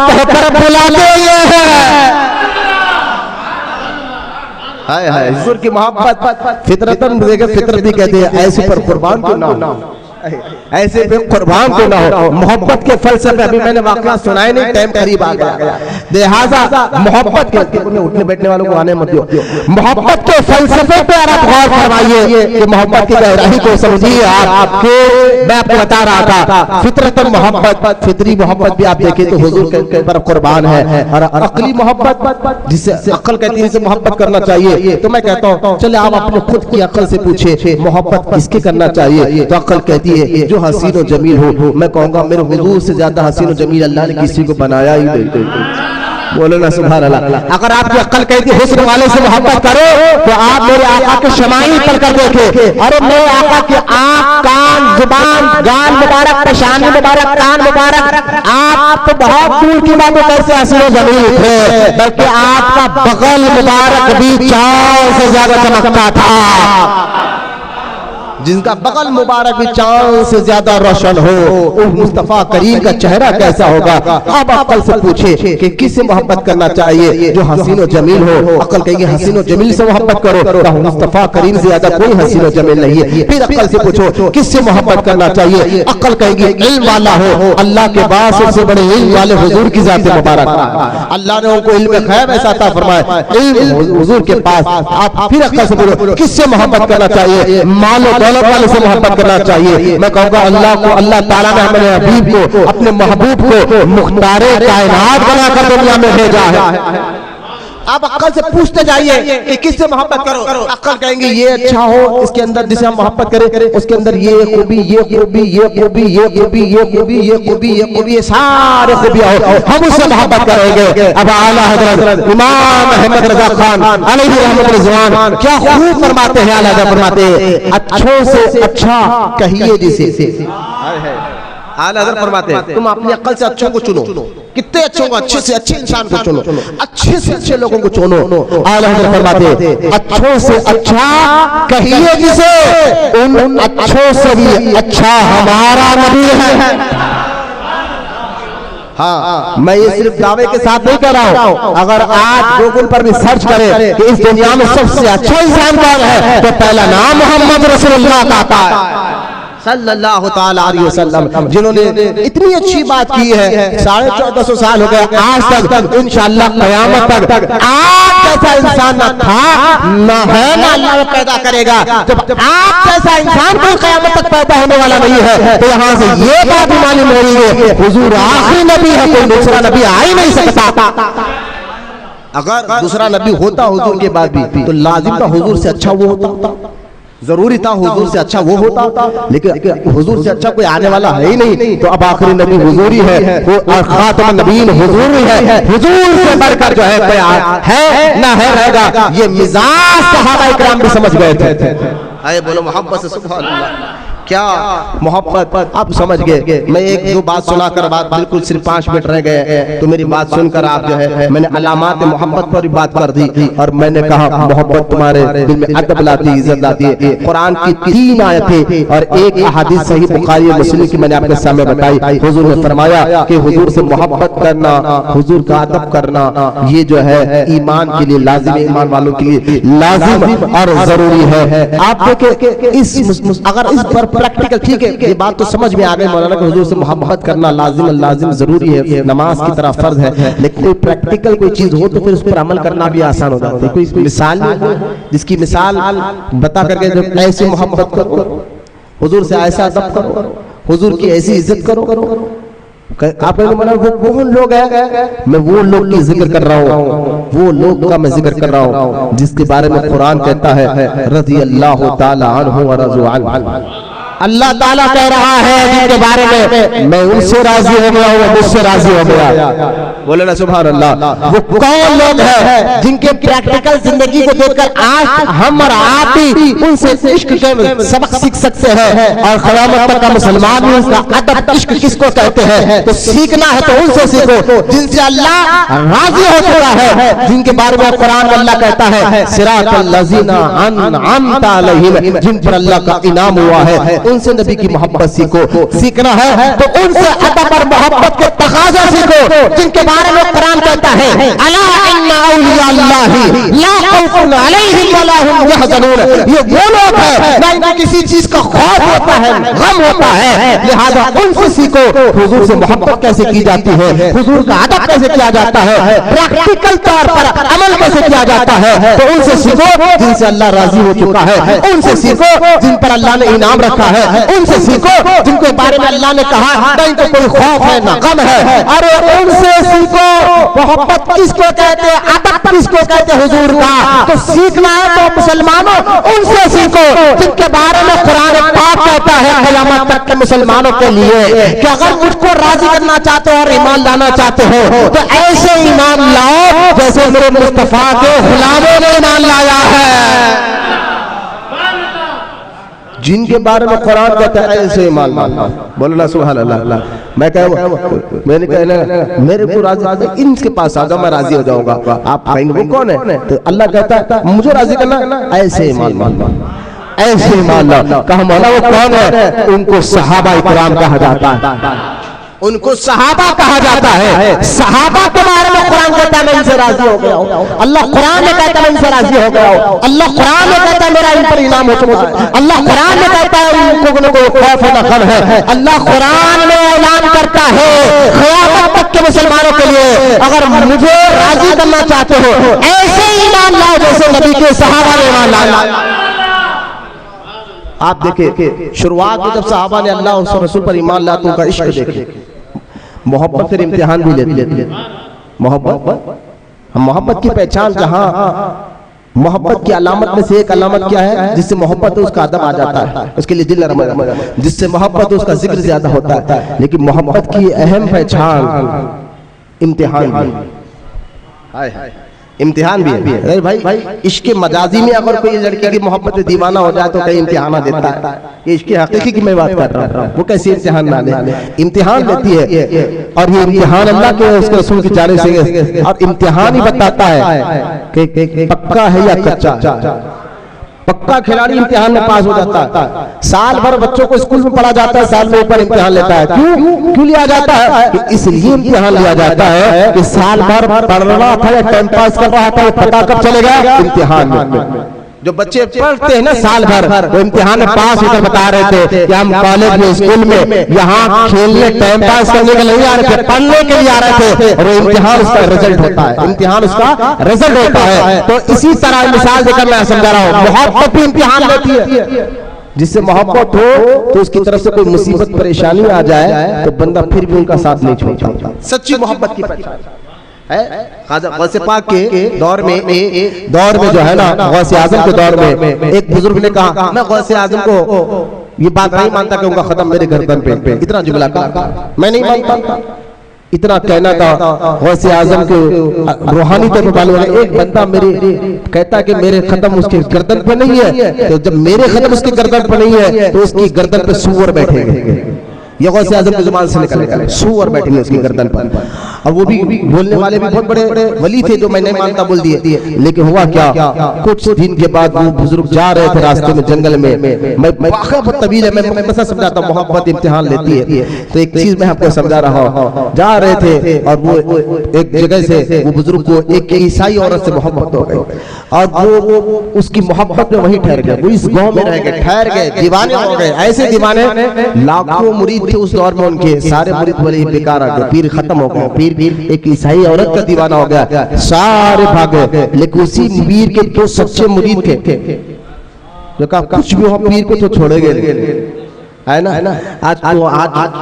S1: کہہ کر بلاتے یہ ہے. حضور کی محبت فطرتاً فطرتی کہتے ہیں ایسے پر قربان کو نہ ہو، ایسے پہ قربان کو نہ ہو. محبت کے فلسفے ابھی میں نے واقعہ سنائے نہیں، ٹائم قریب آ گیا. لہذا محبت کے اٹھنے بیٹھنے والوں کو آنے مت دو. محبت کے فلسفے پہ آپ غور فرمائیے کہ محبت کی گہرائی کو سمجھیے. آپ کے میں آپ کو بتا رہا تھا فطرت محبت، فطری محبت بھی آپ دیکھیں تو حضور کے پر قربان ہے. اور عقلی محبت جسے عقل کہتی ہے، اسے محبت کرنا چاہیے. تو میں کہتا ہوں چلے آپ اپنے خود کی عقل سے پوچھے محبت کس کی کرنا چاہیے؟ تو عقل کہتی ہے جو حسین و جمیل ہو. میں کہوں گا میرے حضور سے زیادہ حسین و جمیل اللہ نے کسی کو بنایا ہی نہیں. بولو نا سبحان اللہ. اگر آپ کی عقل کہتی ہے حسن والے سے محبت کرو تو آپ میرے آقا کے شمائل پر کر دیکھیں. ارے میرے آقا کے آنکھ کان زبان گال مبارک پیشانی مبارک کان مبارک، آپ تو بہت دور کی باتوں کیسے حسین و جمیل تھے، بلکہ آپ کا بغل مبارک بھی چاند سے زیادہ چمکتا تھا. جن کا بغل مبارک بھی چاند سے زیادہ روشن ہو، مصطفیٰ کریم کا چہرہ کیسا ہوگا؟ اب عقل سے پوچھے کہ کس سے محبت کرنا چاہیے؟ جو حسین و جمیل ہو. عقل کہے گی حسین و جمیل سے محبت کرو، مصطفیٰ کریم سے زیادہ کوئی حسین و جمیل نہیں ہے. پھر عقل سے پوچھو کس سے محبت کرنا چاہیے؟ عقل کہے گی علم والا ہو، اللہ کے بعد سب سے بڑے علم والے حضور کی ذات مبارک. اللہ نے ان کو علم غیب ایسا عطا فرمایا، علم حضور کے پاس. آپ پھر عقل سے بولو کس سے محبت کرنا چاہیے؟ مال و دولت والے سے محبت کرنا چاہیے. میں کہوں گا اللہ کو، اللہ تعالیٰ نے ہمارے حبیب کو، اپنے محبوب کو مختار کائنات بنا کر دنیا میں بھیجا ہے. آپ عقل سے پوچھتے جائیے کہ کس سے محبت کرو. عقل کہیں گے یہ اچھا ہو، اس کے اندر جسے ہم محبت کریں اس کے اندر یہ خوبی یہ خوبی یہ خوبی یہ خوبی یہ خوبی یہ خوبی یہ خوبی یہ سارے خوبیاں ہو، ہم اس سے محبت کریں گے. اب اعلیٰ حضرت امام احمد رضا خان علیہ رحمت رضوان کیا خوب فرماتے ہیں. اعلیٰ حضرت فرماتے ہیں اچھوں سے اچھا کہیے جسے. اعلیٰ حضرت فرماتے ہیں تم اپنی عقل سے اچھوں کو چنو. کتنے اچھوں کو؟ اچھے سے اچھے انسان کو چنو، اچھے سے اچھے لوگوں کو چنو. اعلیٰ حضرت فرماتے ہیں اچھوں سے اچھا کہیے جسے، ان اچھوں سے بھی اچھا ہمارا نبی ہے. ہاں میں یہ صرف دعوے کے ساتھ نہیں کر رہا ہوں، اگر آج گوگل پر بھی سرچ کرے کہ اس دنیا میں سب سے اچھا انسان کون ہے تو پہلا نام محمد رسول اللہ کا آتا ہے صلی اللہ تعالی علیہ وسلم، جنہوں نے اتنی اچھی بات کی ہے۔ 1450 سال ہو گئے آج تک، انشاءاللہ قیامت تک آپ جیسا انسان نہ تھا نہ ہے نہ اللہ پیدا کرے گا۔ جب آپ جیسا انسان کوئی قیامت تک پیدا ہونے والا نہیں ہے تو یہاں سے یہ بات معلوم ہو رہی ہے حضور آخری نبی ہے، کوئی دوسرا نبی آ ہی نہیں سکتا۔ اگر دوسرا نبی ہوتا حضور کے بعد بھی تو لازم تھا حضور سے اچھا وہ ہوتا، ضروری تھا حضور سے اچھا وہ ہوتا، لیکن حضور سے اچھا کوئی آنے والا ہے ہی نہیں، تو اب آخری نبی حضور ہی ہے، اور خاتم النبیین حضور ہی ہے۔ حضور سے بڑھ کر جو ہے کوئی ہے نہ ہے رہے گا، یہ مزاج صحابہ اکرام بھی سمجھ گئے تھے۔ آئے بولو محبت سے سبحان اللہ، کیا محبت آپ سمجھ گئے۔ میں ایک دو بات سنا کر بات بالکل صرف 5 منٹ رہ گئے تو میری بات سن کر آپ جو ہے میں نے علامات محبت پر بات کر دی، اور میں نے کہا محبت تمہارے دل میں ادب لاتی، عزت لاتی ہے۔ قرآن کی 3 آیتیں اور ایک احادیث صحیح بخاری اور مسلم کی میں نے آپ کے سامنے بتائی۔ حضور نے فرمایا کہ حضور سے محبت کرنا، حضور کا ادب کرنا، یہ جو ہے ایمان کے لیے لازم ہے، ایمان والوں کے لیے لازم اور ضروری ہے۔ آپ دیکھیں اگر اس پر پریکٹیکل، ٹھیک ہے یہ بات تو سمجھ میں آ گئی مولانا کہ حضور سے محبت کرنا لازم ضروری ہے، نماز کی طرح فرض ہے، لیکن کوئی پریکٹیکل کوئی چیز ہو تو پھر اس پر عمل کرنا بھی آسان ہو جاتا ہے۔ کوئی مثال جس کی مثال بتا کر کے ایسی محبت کرو، حضور سے ایسا ادب کرو، حضور کی ایسی عزت کرو۔ آپ نے مانا وہ لوگ ہیں، میں وہ لوگ کی ذکر کر رہا ہوں، وہ لوگ کا میں ذکر کر رہا ہوں جس کے بارے میں قرآن کہتا ہے رضی اللہ تعالی عنہ ورضوا عنہ، اللہ تعالیٰ کہہ رہا ہے جن کے بارے میں میں ان سے راضی ہو گیا ہوں، مجھ سے راضی ہو گیا۔ بولے نا سبحان اللہ۔ وہ کون لوگ ہیں جن کے پریکٹیکل زندگی کو دیکھ کر آج ہم اور آپ بھی ان سے عشق کے سبق سیکھ سکتے ہیں، اور قیامت تک کا مسلمان بھی ان کا ادب عشق کس کو کہتے ہیں تو سیکھنا ہے تو ان سے سیکھو جن سے اللہ راضی ہو چکا ہے، جن کے بارے میں قرآن اللہ کہتا ہے صراط الذین انعمت علیہم، جن پر اللہ کا انعام ہوا ہے، ان سے نبی کی محبت سیکھو۔ سیکھنا ہے تو ان سے ادب اور محبت کے تقاضا سیکھو جن کے بارے میں قرآن کہتا ہے الا ان اولیاء اللہ لا خوف علیہم ولا هم یحزنون، یہ وہ لوگ ہیں نہ ان کو کسی چیز کا خوف ہوتا ہے غم ہوتا ہے، لہذا ان سے سیکھو حضور سے محبت کیسے کی جاتی ہے، حضور کا ادب کیسے کیا جاتا ہے، پریکٹیکل طور پر عمل کیسے کیا جاتا ہے، تو ان سے سیکھو جن سے اللہ راضی ہو چکا ہے، ان سے سیکھو جن پر اللہ نے انعام رکھا ہے، ان سے سیکھو جن کے بارے میں اللہ نے کہا نہ ان کو کوئی خوف ہے نہ غم ہے، اور ان سے سیکھو محبت کس کو کہتے ہیں، ادب کس کو کہتے ہیں حضور کا، تو سیکھنا ہے تو مسلمانوں ان سے سیکھو جن کے بارے میں قرآن پاک کہتا ہے قیامت تک کے مسلمانوں کے لیے کہ اگر مجھ کو راضی کرنا چاہتے ہو اور ایمان لانا چاہتے ہو تو ایسے ایمان لاؤ جیسے میرے مصطفیٰ کے غلاموں نے ایمان لایا ہے، جن کے بارے میں قرآن کہتا ہے ایسے ایمان لانا۔ بولنا سبحان اللہ۔ میں نے کہا میرے کو راضی ان کے پاس آگا میں راضی ہو جاؤں گا، آپ کہیں گے وہ کون ہے تو اللہ کہتا ہے مجھے راضی کرنا ایسے ایمان لانا، ایسے ایمان لانا۔ کہا مولا وہ کون ہے؟ ان کو صحابہ اکرام کہا جاتا ہے، ان کو صحابہ کہا جاتا ہے۔ صحابہ کے بارے میں قرآن کہتا ہے میں ان سے راضی ہو گیا ہوں، اللہ قرآن میں کہتا ہے میں ان سے راضی ہو گیا ہوں، اللہ قرآن میں کہتا ہے میرا ان پر انعام ہو چکا ہے، اللہ قرآن میں کہتا ہے ان کو کوئی خوف نہ غم ہے، اللہ قرآن میں اعلان کرتا ہے قیامت تک کے مسلمانوں کے لیے اگر مجھے راضی کرنا چاہتے ہو ایسے ایمان لاؤ جیسے نبی کے صحابہ نے ایمان لایا۔ آپ دیکھیں شروعات میں جب صحابہ نے اللہ اور رسول پر ایمان لایا تو ان کا عشق دیکھیں، محبت پھر امتحان بھی لیتی ہے۔ محبت کی پہچان جہاں محبت کی علامت میں سے ایک علامت کیا ہے جس سے محبت ہے اس کا ادب آ جاتا ہے، اس کے لیے دل نرم ہے، جس سے محبت ہے اس کا ذکر زیادہ ہوتا ہے، لیکن محبت کی اہم پہچان امتحان بھی، امتحان بھی ہے۔ اے بھائی عشق مجازی میں اگر کوئی لڑکی کی محبت دیوانہ ہو جائے تو کئی امتحانہ دیتا ہے، یہ عشق حقیقی کی میں بات کر رہا ہوں، وہ کیسے امتحان نہ لے، امتحان لیتی ہے، اور یہ امتحان اللہ کے اس کے رسول کی جانب سے، اور امتحان ہی بتاتا ہے کہ پکا ہے یا کچا۔ پکا کھلاڑی امتحان میں پاس ہو جاتا ہے. سال بھر بچوں کو اسکول میں پڑھا جاتا ہے, سال میں ایک بار امتحان لیتا ہے. کیوں لیا جاتا ہے؟ کہ اس لیے امتحان لیا جاتا ہے کہ سال بھر پڑھ رہا تھا یا ٹائم پاس کر رہا تھا, پتا کب چلے گا؟ امتحان میں. جو بچے پڑھتے ہیں نا سال بھر, وہ امتحان میں پاس ہو کر بتا رہے تھے کہ ہم کالج میں اسکول میں یہاں کھیلنے ٹائم پاس کرنے کے لیے آ رہے تھے, پڑھنے کے لیے آ رہے تھے, اور وہ امتحان اس کا رزلٹ ہوتا ہے. امتحان اس کا رزلٹ ہوتا ہے. تو اسی طرح مثال دے کر میں سمجھا رہا ہوں, محبت بھی امتحان لیتی ہے. جس سے محبت ہو تو اس کی طرف سے کوئی مصیبت پریشانی آ جائے تو بندہ پھر بھی ان کا ساتھ نہیں چھوڑتا. سچی محبت کی پہچان ہے. غوث پاک کے دور میں جو ہے نا, غوث اعظم کے دور میں ایک بزرگ نے کہا میں غوث اعظم کو یہ بات نہیں مانتا کہ ان کا ختم میرے گردن پہ. اتنا جملہ کہا, میں نہیں مانتا. اتنا کہنا تھا غوث اعظم کے روحانی طور پر. ایک بندہ میرے کہتا کہ میرے ختم اس کے گردن پہ نہیں ہے, تو جب میرے ختم اس کے گردن پہ نہیں ہے تو اس کی گردن پہ سور بیٹھے گے. یہ غوث اعظم کی زبان سے نکل گیا, سور بیٹھیں گے اس کی گردن پر. اور وہ بھی بولنے والے بھی بہت بڑے ولی تھے جو میں نہیں مانتا بول دیے. لیکن ہوا کیا, کچھ دن کے بعد وہ بزرگ جا رہے تھے راستے میں جنگل میں. میں بہت طویل ہے, میں بس سمجھاتا ہوں محبت امتحان لیتی ہے. تو ایک چیز میں آپ کو سمجھا رہا ہوں. جا رہے تھے اور وہ ایک جگہ سے وہ بزرگ کو ایک عیسائی عورت سے محبت ہو گئی, اور وہ اس کی محبت میں وہیں ٹھہر گئے. وہ اس گاؤں میں رہ گئے, ٹھہر گئے, دیوانے ہو گئے. ایسے دیوانے لاکھوں مرید تھے اس دور میں, ان کے سارے مرید بڑے بیکار آ گئے. پیر ختم ہو گئے. پیر ایک عیسائی عورت کا دیوانہ ہو گیا, سارے بھاگے. لیکن اسی پیر کے دو سچے مرید تھے جو کہا کچھ بھی ہو پیر کو تو چھوڑے گے, ہے نا. آج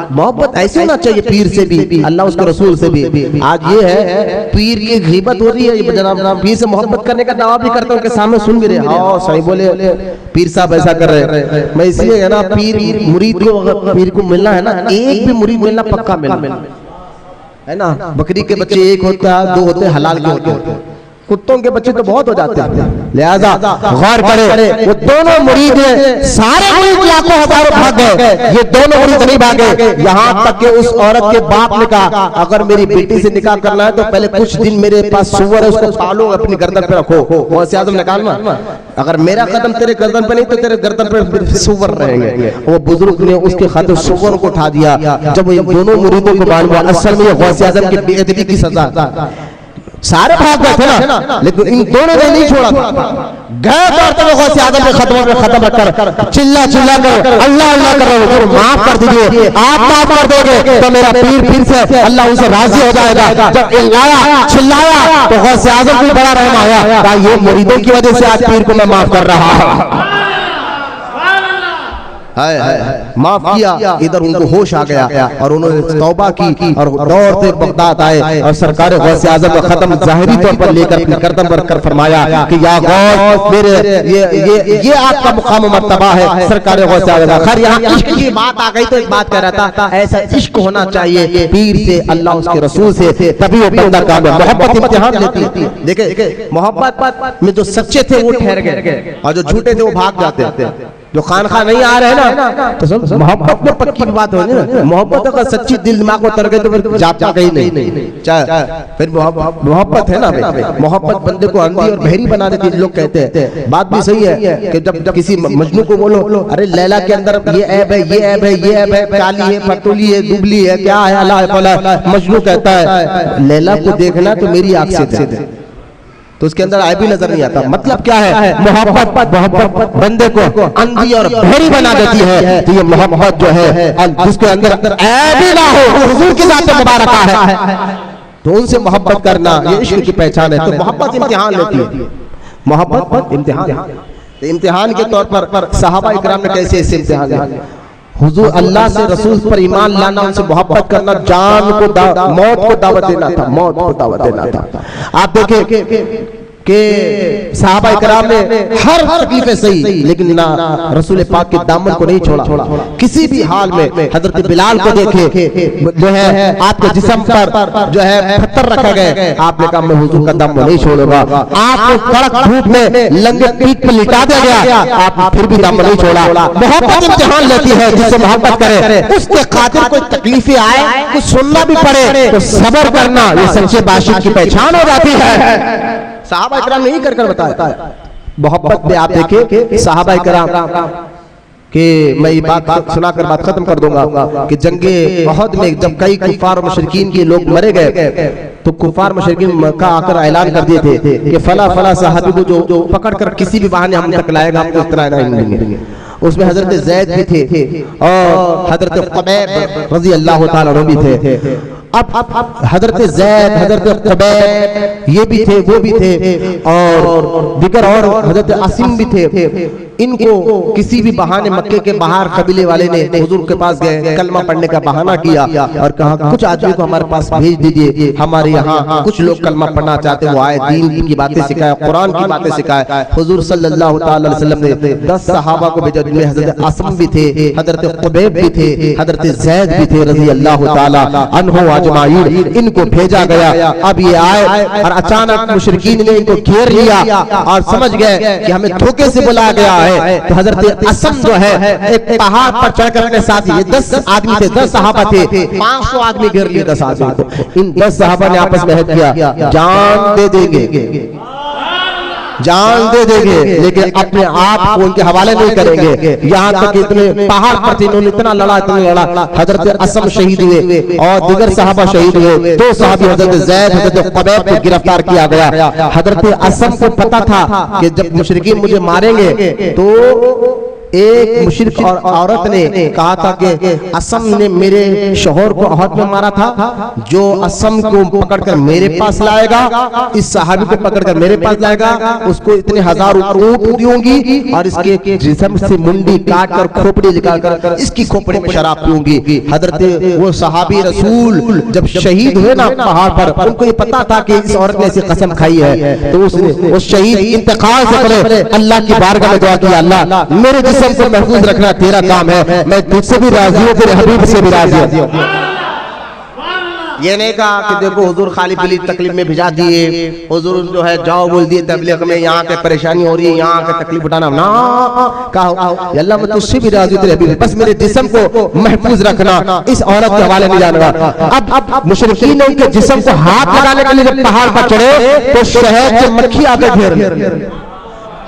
S1: محبت ایسے ہونا چاہیے پیر سے بھی, اللہ اس کے رسول سے بھی. آج یہ ہے پیر کی غیبت ہو رہی ہے. جناب پیر سے محبت کرنے کا دعویٰ بھی کرتا ہوں کہ سامنے سن بھی رہے, ہاں صحیح بولے پیر صاحب ایسا کر رہے ہیں. میں اس لیے ہے نا, پیر مرید کو پیر کو ملنا ہے نا, ایک بھی مرید ملنا پکا ملنا ہے نا. بکری کے بچے ایک ہوتا ہے, دو ہوتے ہیں حلال کے ہوتے ہیں. کتوں کے بچے تو بہت ہو جاتے ہیں. لہذا غور کرے, وہ دونوں مرید ہیں, سارے مرید لاکھوں ہزاروں بھاگ گئے, یہ دونوں مرید نہیں بھاگے. یہاں تک کہ اس عورت کے باپ نے کہا اگر میری بیٹی سے نکاح کرنا ہے تو پہلے کچھ دن میرے پاس سور ہے, اس کو پالو, اپنی گردن پہ رکھو. غوث اعظم نے کہا اگر میرا قدم تیرے گردن پہ نہیں تو تیرے گردن پہ سور رہیں گے. وہ بزرگ نے اس کے خاطر سور کو اٹھا دیا. جب یہ دونوں مریدوں کو معلوم ہوا اصل میں یہ غوث اعظم کی بے ادبی کی سزا, سارے بھاگ گئے تھے نا, لیکن ان دونوں نے نہیں چھوڑا تھا. گئے دوڑتے ہوئے غوث اعظم کے ختموں میں ختم کر چلا کر اللہ اللہ کر رہے ہو, معاف کر دیجئے, آپ معاف کر دو گے تو میرا پیر پھر سے اللہ ان سے راضی ہو جائے گا. جب چلایا تو غوث اعظم کو بڑا رحم آیا, یہ مریدوں کی وجہ سے آج پیر کو میں معاف کر رہا ہوں. معاف کیا, ادھر ان کو ہوش آ گیا اور انہوں نے توبہ کی اور دوڑتے بغداد آئے اور سرکار غوث اعظم کا ختم ظاہری طور پر لے کر اپنے گردن پر کر فرمایا کہ یا غوث میرے یہ آپ کا مقام و مرتبہ ہے سرکار غوث اعظم. خیر یہاں عشق کی بات آ گئی تو ایک بات کہہ رہا تھا, ایسا عشق ہونا چاہیے پیر سے, اللہ اس کے رسول سے, تبھی وہ بندہ کامیاب. محبت امتحان لیتی ہے. دیکھیں محبت میں جو سچے تھے وہ ٹھہر گئے اور جو جھوٹے تھے وہ بھاگ جاتے ہیں. جو خانخواہ نہیں آ رہے نا تو محبت میں پکی بات ہونی نا. محبت اگر سچی دل دماغ کو اتر گئی تو پھر جاتا کہیں نہیں. پھر محبت ہے نا, محبت بندے کو اندھی اور بہری بنا دیتی. لوگ کہتے ہیں بات بھی صحیح ہے کہ جب کسی مجنو کو بولو ارے لیلا کے اندر یہ عیب ہے, یہ عیب ہے, یہ عیب ہے, کالی ہے, پتولی ہے, دبلی ہے, کیا ہے, اللہ. مجنو کہتا ہے لیلا کو دیکھنا تو میری آنکھ سے دیکھ, تو اس کے اندر عیب بھی نظر نہیں آتا. مطلب کیا ہے, محبت بندے کو اندھی اور بہری بنا دیتی ہے. تو یہ محبت جو ہے جس کے اندر عیب ہی نہ ہو, حضور کی ذات مبارکہ ہے, تو ان سے محبت کرنا یہ عشق کی پہچان ہے. تو محبت امتحان لیتی ہے, محبت امتحان کے طور پر صحابہ اکرام نے کیسے اس سے امتحان لیا. حضور اللہ سے رسول پر ایمان لانا, ان سے محبت کرنا, جان کو موت کو دعوت دینا تھا, موت کو دعوت دینا تھا. آپ دیکھیں کہ صحابہ اکرام نے ہر تکلیفیں سہی لیکن نہ رسول پاک کے دامن کو نہیں چھوڑا. کسی بھی حال میں حضرت بلال کو دیکھے جو ہے آپ کے جسم پر جو ہے پتھر رکھا گئے, آپ نے کہا میں حضور کا دم نہیں چھوڑوں گا. آپ کو کڑک دھوپ میں لنگے پیٹ پہ لٹا دیا گیا, آپ پھر بھی دم نہیں چھوڑا. محبت امتحان لیتی ہے, جس سے محبت کرے اس کے خاطر کوئی تکلیفیں آئے, کچھ سننا بھی پڑے تو صبر کرنا, یہ سچے عاشق کی پہچان ہو جاتی ہے. صحابہ اکرام نے ہی کر بتایا. محبت میں آپ دیکھیں صحابہ کرام کہ میں یہ بات سنا کر بات ختم کر دوں گا کہ جنگ احد میں جب کئی کفار و مشرکین کے لوگ مرے گئے تو کفار مشرکین مکہ آ کر اعلان کر دیے تھے کہ فلاں فلاں صحابی کو جو پکڑ کر کسی بھی بہانے ہم تک لائے گا ہم کو اتنا نہیں دیں گے. اس میں حضرت زید بھی تھے اور حضرت قبیب رضی اللہ تعالیٰ عنہ بھی تھے. اب حضرت زید حضرت قبیب یہ بھی تھے وہ بھی تھے اور دیگر اور حضرت عاصم بھی تھے. ان کو کسی بھی بہانے مکے کے باہر قبیلے والے نے حضور کے پاس گئے, کلمہ پڑھنے کا بہانہ کیا اور کہا کچھ آدمی کو ہمارے پاس بھیج دیجئے, ہمارے یہاں کچھ لوگ کلمہ پڑھنا چاہتے ہیں, وہ آئے دین کی باتیں سکھائے, قرآن کی باتیں سکھائے. حضور صلی اللہ تعالی علیہ وسلم نے 10 صحابہ کو بھیجا جن میں حضرت عاصم بھی تھے, حضرت قبیب بھی تھے, حضرت زید بھی تھے رضی اللہ تعالی عنہ اجمعین. ان کو بھیجا گیا. اب یہ آئے اور اچانک مشرکین نے ان کو گھیر لیا اور سمجھ گئے کہ ہمیں دھوکے سے بلایا گیا ہے. تو حضرت عاصم جو ہے ایک پہاڑ پر چڑھ کر اپنے ساتھی, یہ 10 آدمی تھے, 10 صحابہ تھے, 500 آدمی گھیر لیے 10 آدمی کو. ان 10 صحابہ نے آپس میں عہد کیا جان دے دیں گے, جان دے دیں گے, لیکن اپنے آپ کو ان کے حوالے نہیں کریں گے. یہاں تک اتنے پہاڑ پر تھے, انہوں نے اتنا لڑا. حضرت عاصم شہید ہوئے اور دیگر صحابہ شہید ہوئے. 2 صحابی حضرت زید حضرت قبیب کو گرفتار کیا گیا. حضرت عاصم کو پتا تھا کہ جب مشرکین مجھے ماریں گے تو ایک مشرک اور عورت نے کہا تھا کہ عاصم نے میرے شوہر کو احد میں مارا تھا, جو عاصم کو پکڑ کر میرے پاس لائے گا, اس صحابی کو پکڑ کر میرے پاس لائے گا, اس کو اتنے 1000 اونٹ دیوں گی اور اس کے جسم سے منڈی کاٹ کر کھوپڑی نکال کر اس کی کھوپڑی میں شراب پیوں گی. حضرت وہ صحابی رسول جب شہید ہوئے نا پہاڑ پر, ان کو یہ پتا تھا کہ اس عورت نے ایسی قسم کھائی ہے, تو اس نے اس شہید انتقال سے پہلے اللہ کی بارگاہ میں دعا کیا, اللہ میرے جسم کو محفوظ رکھنا تیرا کام ہے, میں تجھ سے بھی راضی ہوں, تیرے حبیب سے بھی راضی ہوں. یہ نہیں کہا کہ دیکھو حضور خالی پلی تکلیف میں بھیجا دیے, حضور جو ہے جاؤ بول دیے تبلیغ میں, یہاں کے پریشانی ہو رہی ہے, یہاں کے تکلیف اٹھانا نا, کہا یا اللہ میں تجھ سے بھی راضی ہوں تیرے حبیب, بس میرے جسم کو محفوظ رکھنا, اس عورت کے حوالے نہیں جانا. اب مشرکین نے ان کے جسم کو ہاتھ لگانے کے لیے جب پہاڑ پر چڑھے تو شہد کے مکھی آ کے گھیر,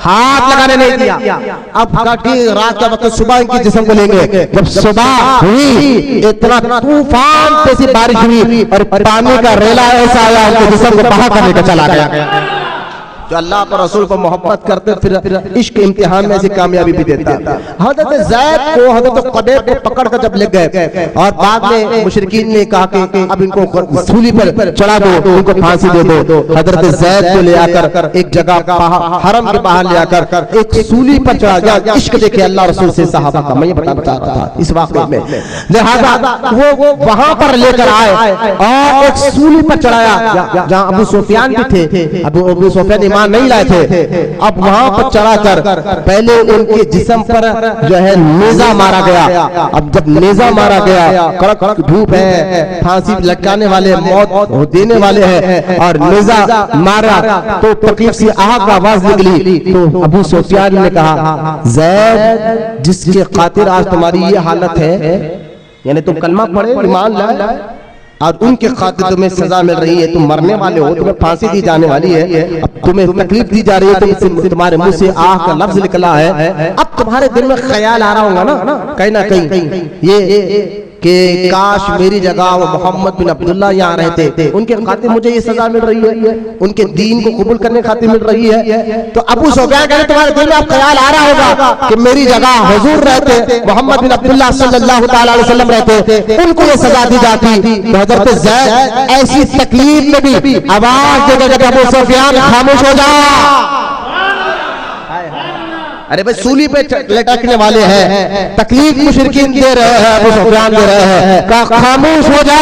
S1: ہاتھ لگانے نہیں دیا. اب رات کا وقت صبح ان کی جسم کو لیں گے. جب صبح ہوئی اتنا طوفان جیسی بارش ہوئی اور پانی کا ریلا ایسا آیا ان کے جسم کو بہا کرنے کا چلا گیا. جو اللہ پر رسول کو محبت کرتے پھر عشق امتحان میں ایسی کامیابی بھی دیتا. حضرت زید کو حضرت قبیب کو پکڑ کر جب لے گئے اور بعد میں مشرکین نے کہا کہ اب ان کو سولی پر چڑھا دو, ان کو پھانسی دے دو. حضرت زید کو لے آ کر ایک جگہ حرم کے باہر لے آ کر ایک سولی پر چڑھا گیا. عشق دیکھے اللہ رسول سے صحابہ کا, میں یہ بتانا چاہ رہا تھا اس واقعے میں. لہذا وہ وہاں پر لے کر آئے اور ایک سولی پر چڑھایا جہاں ابو سفیان بھی تھے. ابو سفیان نہیں لائے تھے. اب وہاں پر چڑھا کر پہلے ان کے جسم پر جو ہے نیزہ مارا گیا. اب جب نیزہ مارا گیا, کڑک کڑک دھوپ ہے, پھانسی لٹکانے والے, موت دینے والے ہیں, اور نیزہ مارا تو تکلیف سے آگ کا آواز نکلی. تو ابو سفیان نے کہا زید جس کے خاطر آج تمہاری یہ حالت ہے, یعنی تم کلمہ پڑھے ایمان لائے اور ان کے خاطر تمہیں سزا مل رہی ہے, تم مرنے والے ہو, تمہیں پھانسی دی جانے والی ہے, اب تمہیں تکلیف دی جا رہی ہے, تمہارے منہ سے آہ کا لفظ نکلا ہے, اب تمہارے دل میں خیال آ رہا ہوگا نا کہیں نہ کہیں یہ کہ کاش میری جگہ وہ محمد بن عبداللہ یہاں رہتے, ان کے خاطر مجھے یہ سزا مل رہی ہے, ان کے دین کو قبول کرنے خاطر مل رہی ہے. تو ابو سفیان کہتے تمہارے دل میں اب خیال آ رہا ہوگا کہ میری جگہ حضور رہتے, محمد بن عبداللہ صلی اللہ تعالی علیہ وسلم رہتے, ان کو یہ سزا دی جاتی. تو حضرت زید ایسی تکلیف میں بھی آواز دے دے کہ ابو سفیان خاموش ہو جا. ارے بھائی سولی پہ لٹکنے والے ہیں, تکلیف مشرکین دے رہے ہیں, ابو سفیان دے رہے ہیں, کہا خاموش ہو جا,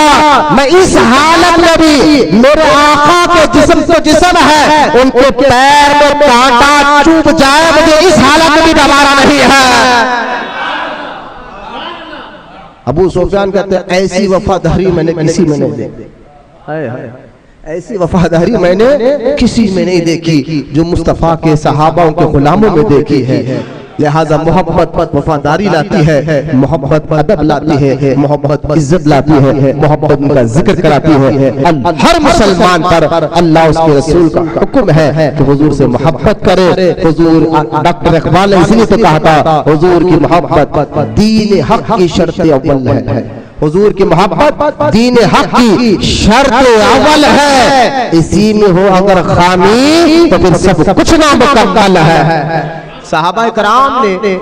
S1: میں اس حالت میں بھی میرے آقا کے جسم تو جسم ہے, ان کے پیر میں کانٹا چوب جائے مجھے اس حالت میں بھی گوارا نہیں ہے. ابو سفیان کہتے ہیں ایسی وفاداری میں نے کسی میں نہیں دیکھی, ایسی وفاداری میں نے کسی میں نہیں دیکھی جو مصطفیٰ کے صحابہ کے غلاموں میں دیکھی ہے. لہذا محبت وفاداری لاتی ہے، محبت ادب لاتی ہے، محبت عزت لاتی ہے، محبت ان کا ذکر کراتی ہے۔ ہر مسلمان پر اللہ اس کے رسول کا حکم ہے کہ حضور سے محبت کرے۔ حضور ڈاکٹر اقبال نے اسی لیے تو کہا تھا حضور کی محبت دین حق کی شرط اول ہے، حضور کی محبت دین حق کی شرط اول ہے، اسی میں ہو اگر خامی تو پھر سب کچھ نامکمل ہے۔ صحابہ کرام نے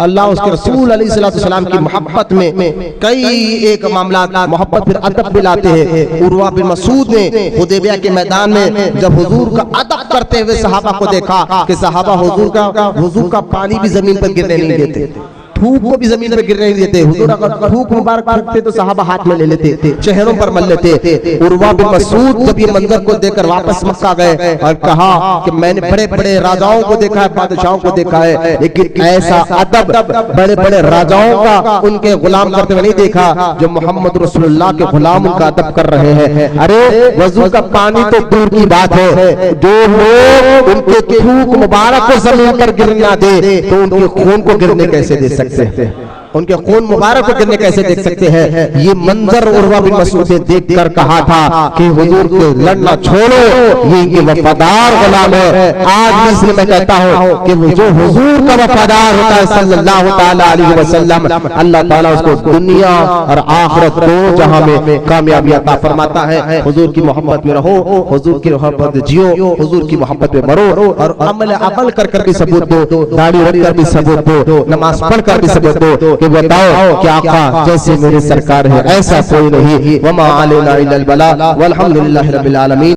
S1: اللہ اس کے رسول علیہ السلام کی محبت میں کئی ایک معاملات، محبت پھر ادب بھی لاتے ہیں۔ عروہ بن مسعود نے حدیبیہ کے میدان میں جب حضور کا ادب کرتے ہوئے صحابہ کو دیکھا کہ صحابہ حضور کا پانی بھی زمین پر گرنے نہیں دیتے، تھوک کو بھی زمین پر گرنے نہیں دیتے۔ حضور اگر تھوک مبارک پھینکتے تو صحابہ ہاتھ میں لے لیتے، چہروں پر مل لیتے۔ عروہ بن مسعود جب یہ منظر کو دیکھ کر واپس مکہ گئے اور کہا کہ میں نے بڑے بڑے راجاؤں کو دیکھا ہے، بادشاہوں کو دیکھا ہے، لیکن ایسا ادب بڑے بڑے راجاؤں کا ان کے غلام کرتے ہوئے نہیں دیکھا جو محمد رسول اللہ کے غلام ان کا ادب کر رہے ہیں۔ ارے وضو کا پانی تو دور کی بات ہے، جو لوگ ان کے تھوک مبارک کو زمین پر گرنا دے تو ان کے خون کو گرنے کیسے دے سکتے ہیں؟ ان کے خون مبارک کو گرنے کیسے دیکھ سکتے ہیں؟ یہ منظر عروہ بن مسعود نے دیکھ کر کہا تھا کہ حضور کو لڑنا چھوڑو، یہ ان کے وفادار غلام ہے۔ آج بھی اس لیے میں کہتا ہوں کہ جو حضور کا وفادار ہوتا ہے صلی اللہ تعالی علیہ وسلم، اللہ تعالیٰ اس کو دنیا اور آخرت دونوں جہاں میں کامیابی عطا فرماتا ہے۔ حضور کی محبت میں رہو، حضور کی محبت میں جیو، حضور کی محبت میں مرو، اور عمل کر بھی ثبوت دو، داڑھی رکھ کر بھی ثبوت دو، نماز پڑھ کر بھی ثبوت دو کہ بتاؤ کہ آقا جیسے میرے سرکار ہے ایسا کوئی نہیں۔ وما علینا الا البلاغ والحمدللہ رب العالمین۔